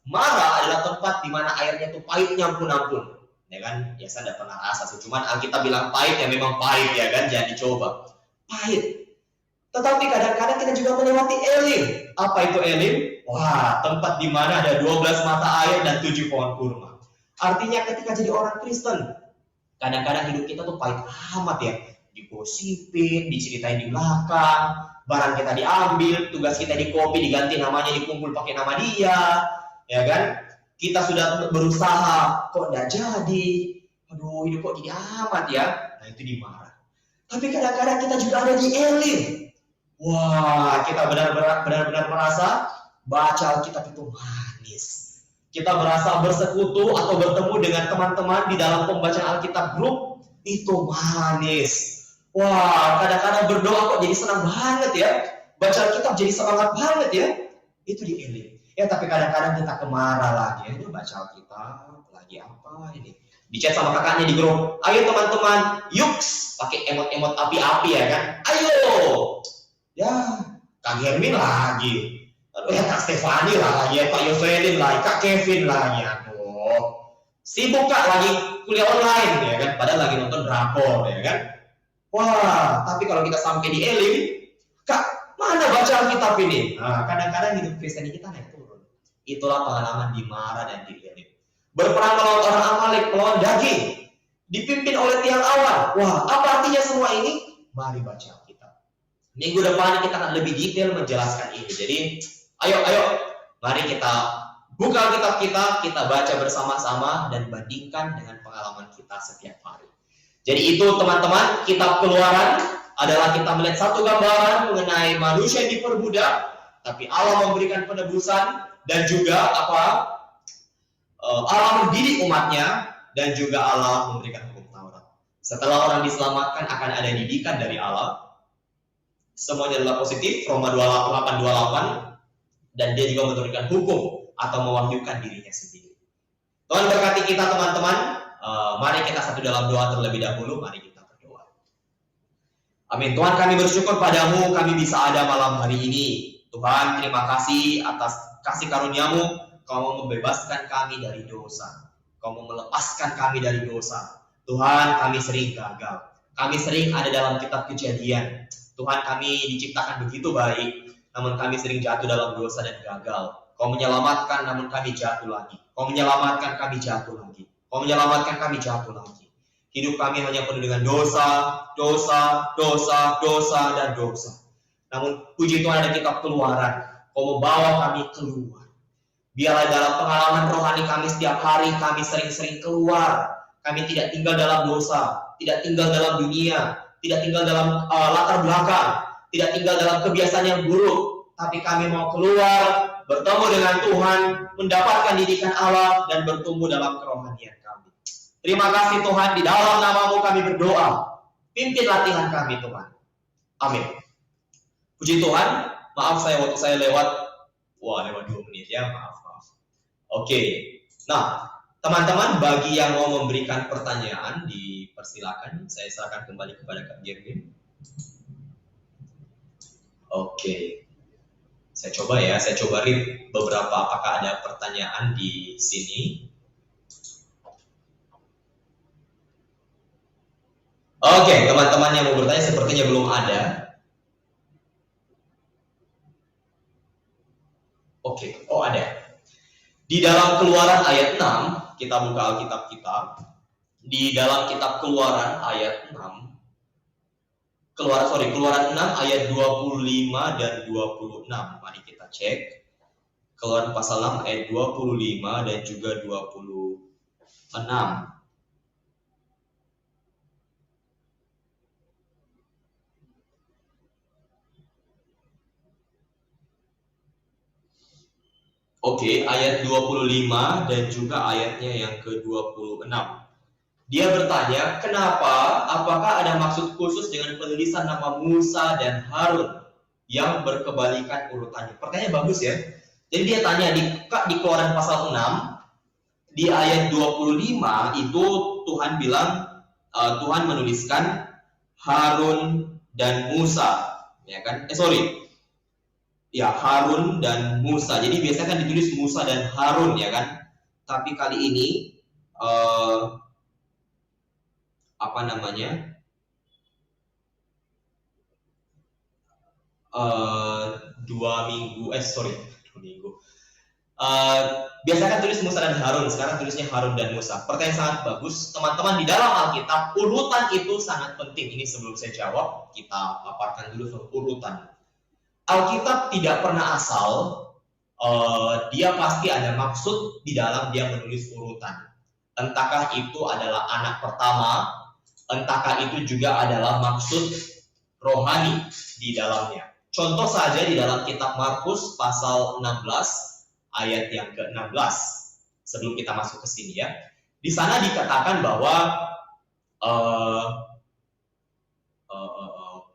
Mara adalah tempat di mana airnya itu pahit nyampun-ampun. Ya kan? Ya saya tidak pernah rasa sih. Cuman Alkitab bilang pahit, ya memang pahit ya kan? Jangan dicoba. Pahit. Tetapi kadang-kadang kita juga melewati Elim. Apa itu Elim? Wah, tempat di mana ada 12 mata air dan 7 pohon kurma. Artinya ketika jadi orang Kristen, kadang-kadang hidup kita tuh pahit amat ya. Digosipin, diceritain di belakang, barang kita diambil, tugas kita di copy, diganti namanya, dikumpul pakai nama dia, ya kan? Kita sudah berusaha, kok nggak jadi. Aduh, hidup kok gini amat ya. Nah, itu dimarah. Tapi kadang-kadang kita juga ada di Elim. Wah, kita benar-benar merasa baca Alkitab itu manis. Kita merasa bersekutu atau bertemu dengan teman-teman di dalam pembacaan Alkitab grup itu manis. Wah, kadang-kadang berdoa kok jadi senang banget ya. Baca Alkitab jadi semangat banget ya. Itu di Elim. Ya, tapi kadang-kadang kita kemarah lagi. Ini baca Alkitab lagi apa ini? Di chat sama kakaknya di grup. Ayo teman-teman, yuks, pakai emot-emot api-api ya kan? Ayo. Ya, Kak Hermin lagi. Ya, Kak Stefani lagi, Pak Yoselin lagi, Kak Kevin lagi. Aduh. Sibuk Kak lagi kuliah online ya kan? Padahal lagi nonton drakor ya kan? Wah, tapi kalau kita sampai di Elim, Kak, mana baca Alkitab ini? Nah, kadang-kadang hidup Kristen kita naik turun. Itulah pengalaman di Mara dan di Elim. Berperang melawan orang Amalek, melawan daging, dipimpin oleh tiang awan. Wah, apa artinya semua ini? Mari baca Alkitab. Minggu depan kita akan lebih detail menjelaskan ini. Jadi, ayo, mari kita buka Alkitab kita baca bersama-sama dan bandingkan dengan pengalaman kita setiap hari. Jadi itu teman-teman, kitab Keluaran adalah kita melihat satu gambaran mengenai manusia yang diperbudak, tapi Allah memberikan penebusan dan juga Allah mendidik umatnya dan juga Allah memberikan hukum Taurat. Setelah orang diselamatkan akan ada didikan dari Allah. Semuanya adalah positif, Roma 8:28, dan dia juga menurunkan hukum atau mewahyukan dirinya sendiri. Tuhan berkati kita teman-teman. Mari kita satu dalam doa terlebih dahulu. Mari kita berdoa. Amin. Tuhan, kami bersyukur padamu kami bisa ada malam hari ini. Tuhan, terima kasih atas kasih karuniamu. Kau mau membebaskan kami dari dosa. Kau mau melepaskan kami dari dosa. Tuhan, kami sering gagal. Kami sering ada dalam kitab Kejadian. Tuhan, kami diciptakan begitu baik, namun kami sering jatuh dalam dosa dan gagal. Kau menyelamatkan, namun kami jatuh lagi. Kau menyelamatkan, kami jatuh lagi. Kau menyelamatkan, kami jatuh lagi. Hidup kami hanya penuh dengan dosa, dosa, dosa, dosa, dan dosa. Namun puji Tuhan ada kitab Keluaran. Kau membawa kami keluar. Biarlah dalam pengalaman rohani kami setiap hari, kami sering-sering keluar. Kami tidak tinggal dalam dosa, tidak tinggal dalam dunia, tidak tinggal dalam latar belakang, tidak tinggal dalam kebiasaan yang buruk. Tapi kami mau keluar, bertemu dengan Tuhan, mendapatkan didikan Allah, dan bertumbuh dalam kerohanian kami. Terima kasih Tuhan, di dalam nama-Mu kami berdoa. Pimpin latihan kami Tuhan. Amin. Puji Tuhan, maaf waktu saya lewat 2 menit ya, maaf. Oke, nah teman-teman bagi yang mau memberikan pertanyaan dipersilakan, saya serahkan kembali kepada Kak Jermin. Oke, saya coba read beberapa apakah ada pertanyaan di sini. Oke, teman-teman yang mau bertanya sepertinya belum ada. Oke, ada. Di dalam Keluaran ayat 6, kita buka Alkitab kita. Di dalam kitab Keluaran ayat 6, Keluaran 6 ayat 25 dan 26. Mari kita cek. Keluaran pasal 6 ayat 25 dan juga 26. Oke, ayat 25 dan juga ayatnya yang ke-26. Dia bertanya, kenapa? Apakah ada maksud khusus dengan penulisan nama Musa dan Harun yang berkebalikan urutannya? Pertanyaan bagus ya. Jadi dia tanya di Keluaran pasal 6, di ayat 25 itu Tuhan bilang, Tuhan menuliskan Harun dan Musa. Ya kan? Harun dan Musa. Jadi biasanya kan ditulis Musa dan Harun ya kan. Tapi kali ini biasanya kan tulis Musa dan Harun, sekarang tulisnya Harun dan Musa. Pertanyaan sangat bagus, teman-teman. Di dalam Alkitab urutan itu sangat penting. Ini sebelum saya jawab, kita paparkan dulu soal urutan. Alkitab tidak pernah asal, dia pasti ada maksud di dalam dia menulis urutan. Entahkah itu adalah anak pertama, entahkah itu juga adalah maksud rohani di dalamnya. Contoh saja di dalam kitab Markus pasal 16 ayat yang ke-16. Sebelum kita masuk ke sini ya. Di sana dikatakan bahwa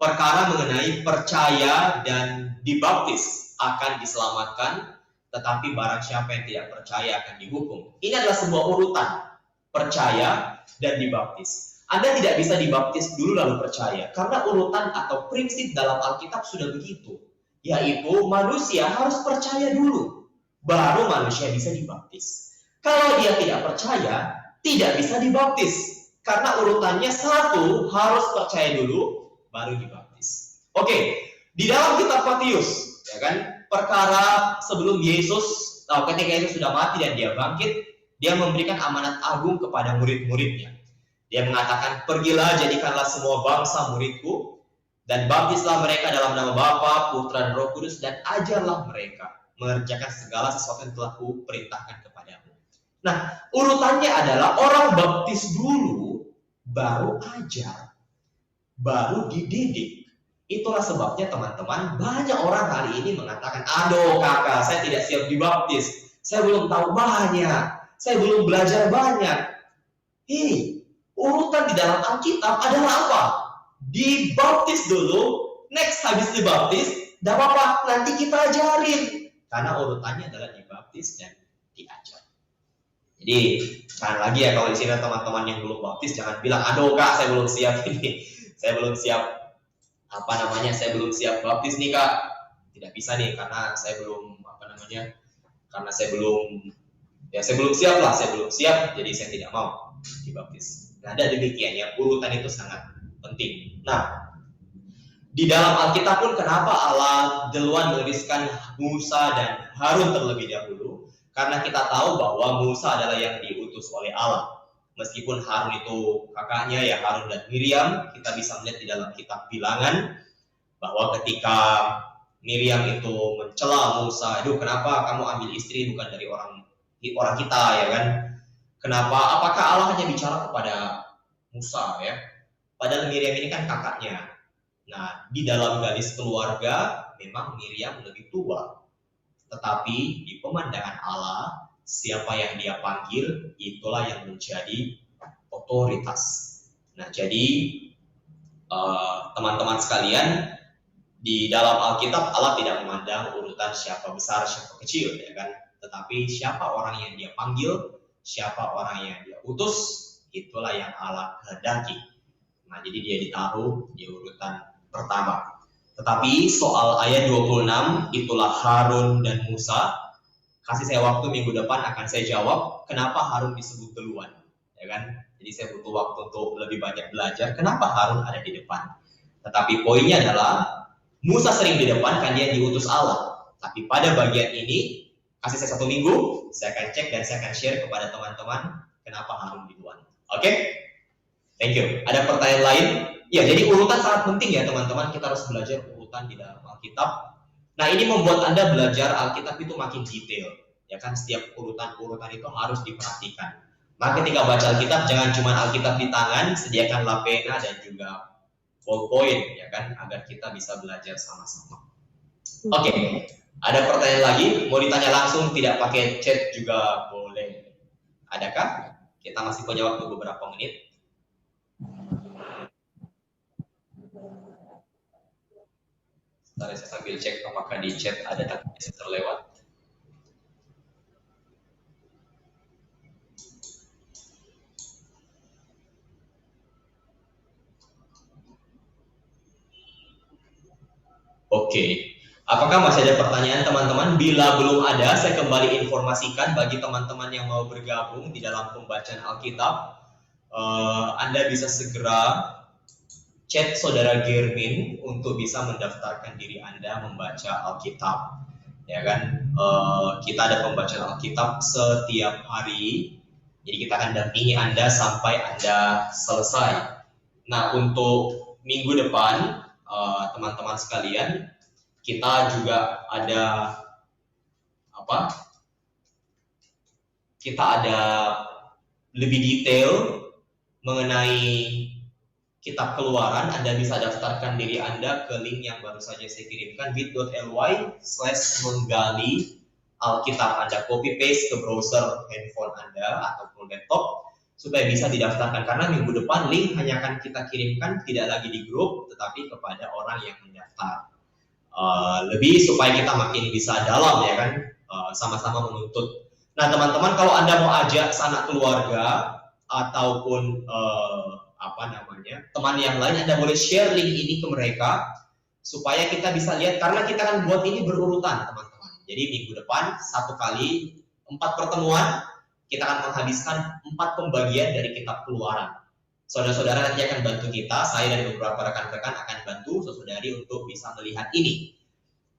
perkara mengenai percaya dan dibaptis akan diselamatkan, tetapi barang siapa yang tidak percaya akan dihukum. Ini adalah sebuah urutan, percaya dan dibaptis. Anda tidak bisa dibaptis dulu lalu percaya, karena urutan atau prinsip dalam Alkitab sudah begitu, yaitu manusia harus percaya dulu, baru manusia bisa dibaptis. Kalau dia tidak percaya, tidak bisa dibaptis, karena urutannya satu, harus percaya dulu, baru dibaptis. Oke, di dalam kitab Matius, ya kan, perkara sebelum Yesus, ketika Yesus sudah mati dan dia bangkit, dia memberikan amanat agung kepada murid-muridnya. Dia mengatakan, pergilah jadikanlah semua bangsa muridku, dan baptislah mereka dalam nama Bapa, Putra, dan Roh Kudus, dan ajarlah mereka mengerjakan segala sesuatu yang telah kuperintahkan kepadamu. Nah, urutannya adalah orang baptis dulu, baru ajar, baru dididik. Itulah sebabnya teman-teman, banyak orang hari ini mengatakan, aduh kakak, saya tidak siap dibaptis, saya belum tahu banyak, saya belum belajar banyak. Urutan di dalam Alkitab adalah apa? Dibaptis dulu, next habis dibaptis, tidak apa-apa, nanti kita ajarin. Karena urutannya adalah dibaptis. dibaptis dan diajar. Jadi jangan lagi ya kalau di sini teman-teman yang belum baptis jangan bilang, aduh kak saya belum siap ini, saya belum siap saya belum siap baptis nih kak. Tidak bisa nih karena saya belum karena saya belum siap jadi saya tidak mau dibaptis. Nah, ada demikian ya, urutan itu sangat penting. Nah, di dalam Alkitab pun kenapa Allah duluan menuliskan Musa dan Harun terlebih dahulu? Karena kita tahu bahwa Musa adalah yang diutus oleh Allah. Meskipun Harun itu kakaknya ya, Harun dan Miriam, kita bisa melihat di dalam kitab Bilangan bahwa ketika Miriam itu mencela Musa, aduh kenapa kamu ambil istri bukan dari orang kita ya kan? Kenapa? Apakah Allah hanya bicara kepada Musa ya? Padahal Miriam ini kan kakaknya. Nah, di dalam garis keluarga memang Miriam lebih tua. Tetapi di pemandangan Allah, siapa yang dia panggil, itulah yang menjadi otoritas. Nah, jadi teman-teman sekalian, di dalam Alkitab Allah tidak memandang urutan siapa besar, siapa kecil, ya kan? Tetapi siapa orang yang dia panggil, siapa orang yang dia utus, itulah yang Allah kehendaki. Nah, jadi dia ditaruh di urutan pertama. Tetapi soal ayat 26, itulah Harun dan Musa. Kasih saya waktu minggu depan akan saya jawab kenapa Harun disebut duluan, ya kan? Jadi saya butuh waktu untuk lebih banyak belajar kenapa Harun ada di depan. Tetapi poinnya adalah Musa sering di depan kan dia diutus Allah. Tapi pada bagian ini kasih saya 1 minggu, saya akan cek dan saya akan share kepada teman-teman kenapa Harun duluan. Oke? Thank you. Ada pertanyaan lain? Ya, jadi urutan sangat penting ya teman-teman. Kita harus belajar urutan di dalam Alkitab. Nah, ini membuat Anda belajar Alkitab itu makin detail. Ya kan, setiap urutan-urutan itu harus diperhatikan. Maka ketika baca Alkitab, jangan cuma Alkitab di tangan, sediakanlah pena dan juga ballpoint, ya kan, agar kita bisa belajar sama-sama. Oke, ada pertanyaan lagi? Mau ditanya langsung, tidak pakai chat juga boleh. Adakah? Kita masih punya waktu beberapa menit. Saya sambil cek apakah di chat ada tanda terlewat. Oke. Apakah masih ada pertanyaan teman-teman? Bila belum ada, saya kembali informasikan bagi teman-teman yang mau bergabung di dalam pembacaan Alkitab. Anda bisa segera chat saudara Germin untuk bisa mendaftarkan diri Anda membaca Alkitab. Ya kan, kita ada pembacaan Alkitab setiap hari. Jadi kita akan dampingi Anda sampai Anda selesai. Nah, untuk minggu depan, teman-teman sekalian, kita juga ada Kita ada lebih detail mengenai kitab Keluaran. Anda bisa daftarkan diri Anda ke link yang baru saja saya kirimkan, bit.ly/menggali Alkitab. Anda copy paste ke browser handphone Anda ataupun laptop supaya bisa didaftarkan, karena minggu depan link hanya akan kita kirimkan tidak lagi di grup tetapi kepada orang yang mendaftar. Lebih supaya kita makin bisa dalam ya kan, sama-sama menuntut. Nah teman-teman, kalau Anda mau ajak sanak keluarga ataupun teman yang lain, Anda boleh share link ini ke mereka supaya kita bisa lihat, karena kita kan buat ini berurutan teman-teman. Jadi minggu depan 1 kali 4 pertemuan kita akan menghabiskan 4 pembagian dari kitab Keluaran. Saudara-saudara nanti akan bantu kita, saya dan beberapa rekan-rekan akan bantu saudari untuk bisa melihat ini.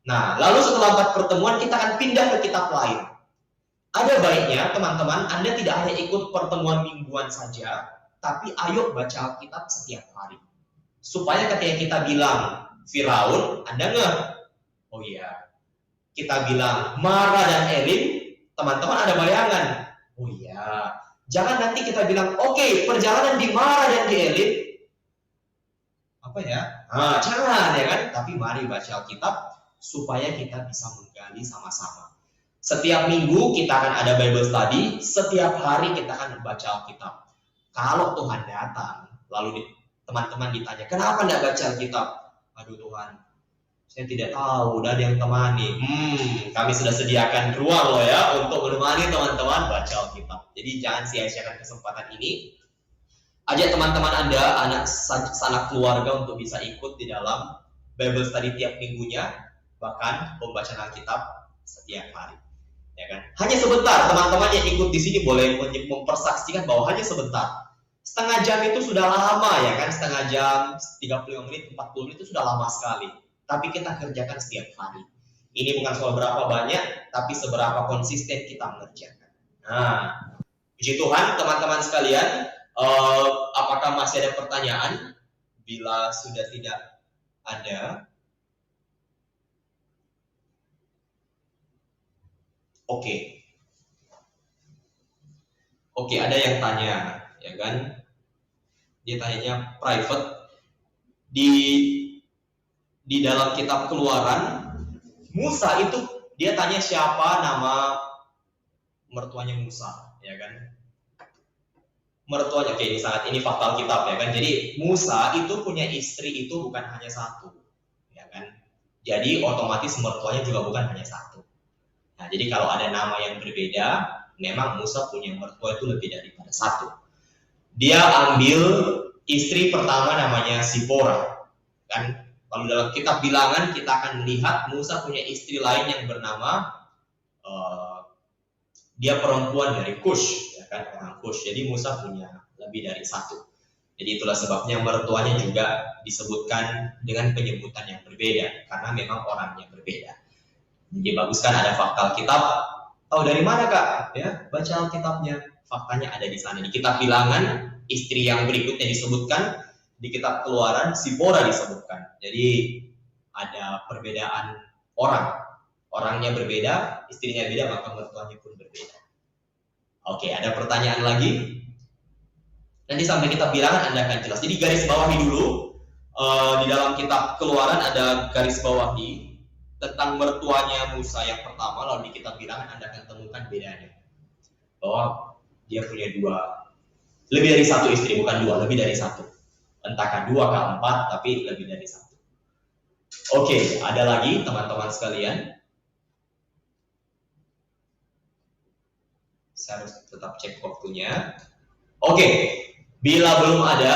Nah, lalu setelah 4 pertemuan kita akan pindah ke kitab lain. Ada baiknya teman-teman, Anda tidak hanya ikut pertemuan mingguan saja, tapi ayo baca Alkitab setiap hari. Supaya ketika kita bilang Firaun, Anda ngeh, oh iya, kita bilang Mara dan Elim, teman-teman ada bayangan, oh iya, jangan nanti kita bilang, oke, perjalanan di Mara dan di Elim, jangan ya kan, tapi mari baca Alkitab supaya kita bisa menggali sama-sama. Setiap minggu kita akan ada Bible study, setiap hari kita akan membaca Alkitab. Kalau Tuhan datang, lalu teman-teman ditanya, kenapa tidak baca Alkitab? Aduh Tuhan, Saya tidak tahu, udah ada yang temani. Kami sudah sediakan ruang loh ya untuk menemani teman-teman baca Alkitab. Jadi jangan sia-siakan kesempatan ini. Ajak teman-teman Anda, anak sanak keluarga untuk bisa ikut di dalam Bible study tiap minggunya, bahkan pembacaan Alkitab setiap hari. Ya kan? Hanya sebentar, teman-teman yang ikut di sini boleh mempersaksikan bahwa hanya sebentar. Setengah jam itu sudah lama ya kan, setengah jam, 35 menit, 40 menit itu sudah lama sekali. Tapi kita kerjakan setiap hari. Ini bukan soal berapa banyak, tapi seberapa konsisten kita mengerjakan. Nah, puji Tuhan teman-teman sekalian, apakah masih ada pertanyaan? Bila sudah tidak ada, Oke, ada yang tanya, ya kan? Dia tanyanya private. Di dalam kitab Keluaran, Musa itu dia tanya siapa nama mertuanya Musa, ya kan? Mertuanya, oke, ini fakta Alkitab ya kan. Jadi Musa itu punya istri itu bukan hanya satu, ya kan? Jadi otomatis mertuanya juga bukan hanya satu. Nah, jadi kalau ada nama yang berbeda, memang Musa punya mertua itu lebih daripada satu. Dia ambil istri pertama namanya Zipora, kan? Kalau dalam kitab Bilangan kita akan melihat Musa punya istri lain yang bernama dia perempuan dari Kush, ya kan, orang Kush. Jadi Musa punya lebih dari satu. Jadi itulah sebabnya mertuanya juga disebutkan dengan penyebutan yang berbeda karena memang orangnya berbeda. Jadi bagus kan ada fakta Alkitab. Tahu dari mana Kak? Ya, baca Alkitabnya. Faktanya ada di sana. Di kitab Bilangan, istri yang berikutnya disebutkan. Di kitab Keluaran, Zipora disebutkan. Jadi ada perbedaan orang. Orangnya berbeda, istrinya beda, maka mertuanya pun berbeda. Oke, ada pertanyaan lagi? Nanti sampai kitab Bilangan Anda akan jelas. Jadi garis bawahi dulu. Di dalam kitab Keluaran ada garis bawahi tentang mertuanya Musa yang pertama. Lalu di kitab Bilangan Anda akan temukan bedanya. Bahwa dia punya lebih dari satu istri, bukan dua, lebih dari satu. Entahkah 2 ke 4, tapi lebih dari 1. Oke, ada lagi teman-teman sekalian. Saya harus tetap cek waktunya. Oke, bila belum ada,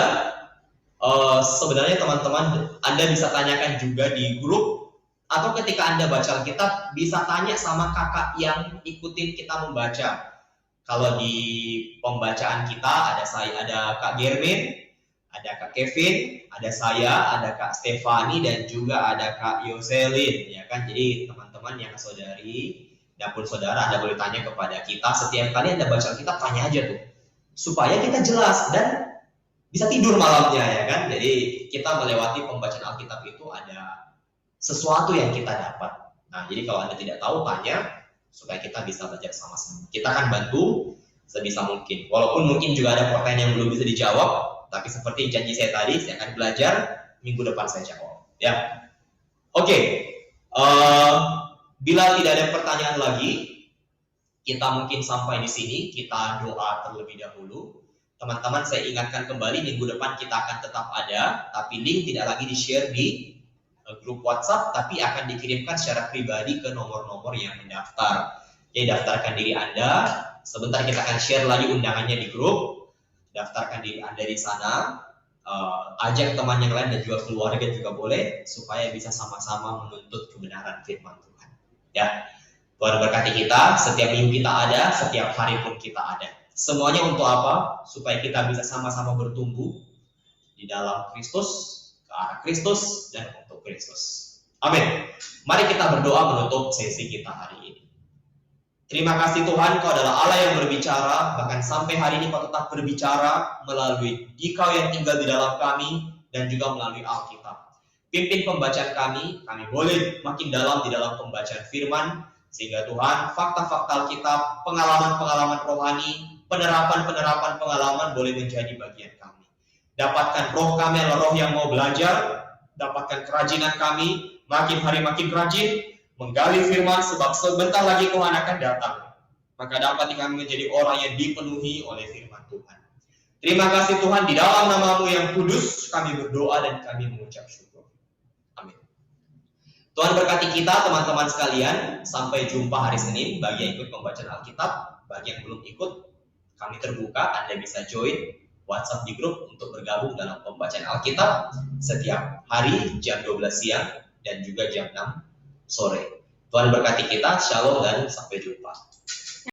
sebenarnya teman-teman Anda bisa tanyakan juga di grup, atau ketika Anda baca Alkitab, bisa tanya sama kakak yang ikutin kita membaca. Kalau di pembacaan kita ada Kak Germin, ada Kak Kevin, ada saya, ada Kak Stefani, dan juga ada Kak Yoselin, ya kan? Jadi teman-teman yang saudari, dapur saudara, Anda boleh tanya kepada kita. Setiap kali Anda baca Alkitab, tanya aja tuh, supaya kita jelas dan bisa tidur malamnya, ya kan? Jadi kita melewati pembacaan Alkitab itu ada sesuatu yang kita dapat. Nah, jadi kalau Anda tidak tahu, tanya supaya kita bisa belajar sama-sama. Kita akan bantu sebisa mungkin. Walaupun mungkin juga ada pertanyaan yang belum bisa dijawab, tapi seperti janji saya tadi, saya akan belajar, minggu depan saya jawab. Ya, oke. Bila tidak ada pertanyaan lagi, kita mungkin sampai di sini. Kita doa terlebih dahulu. Teman-teman, saya ingatkan kembali, minggu depan kita akan tetap ada, tapi link tidak lagi di-share di grup WhatsApp, tapi akan dikirimkan secara pribadi ke nomor-nomor yang mendaftar. Jadi daftarkan diri Anda. Sebentar kita akan share lagi undangannya di grup. Daftarkan diri Anda di sana, ajak teman yang lain dan juga keluarga juga boleh, supaya bisa sama-sama menuntut kebenaran firman Tuhan. Ya, Tuhan berkati kita, setiap minggu kita ada, setiap hari pun kita ada. Semuanya untuk apa? Supaya kita bisa sama-sama bertumbuh di dalam Kristus, ke arah Kristus, dan untuk Kristus. Amin. Mari kita berdoa menutup sesi kita hari ini. Terima kasih Tuhan, Kau adalah Allah yang berbicara, bahkan sampai hari ini Kau tetap berbicara melalui Dikau yang tinggal di dalam kami, dan juga melalui Alkitab. Pimpin pembacaan kami boleh makin dalam di dalam pembacaan firman, sehingga Tuhan, fakta-fakta Alkitab, pengalaman-pengalaman rohani, penerapan-penerapan pengalaman boleh menjadi bagian kami. Dapatkan roh kami adalah roh yang mau belajar, dapatkan kerajinan kami, makin hari makin rajin, menggali firman, sebab sebentar lagi Tuhan akan datang. Maka dapat kami menjadi orang yang dipenuhi oleh firman Tuhan. Terima kasih Tuhan, di dalam nama-Mu yang kudus kami berdoa dan kami mengucap syukur. Amin. Tuhan berkati kita teman-teman sekalian. Sampai jumpa hari Senin. Bagi yang ikut pembacaan Alkitab, bagi yang belum ikut, kami terbuka. Anda bisa join WhatsApp di grup untuk bergabung dalam pembacaan Alkitab setiap hari jam 12 siang dan juga jam 6 sore. Tuhan berkati kita. Shalom dan sampai jumpa.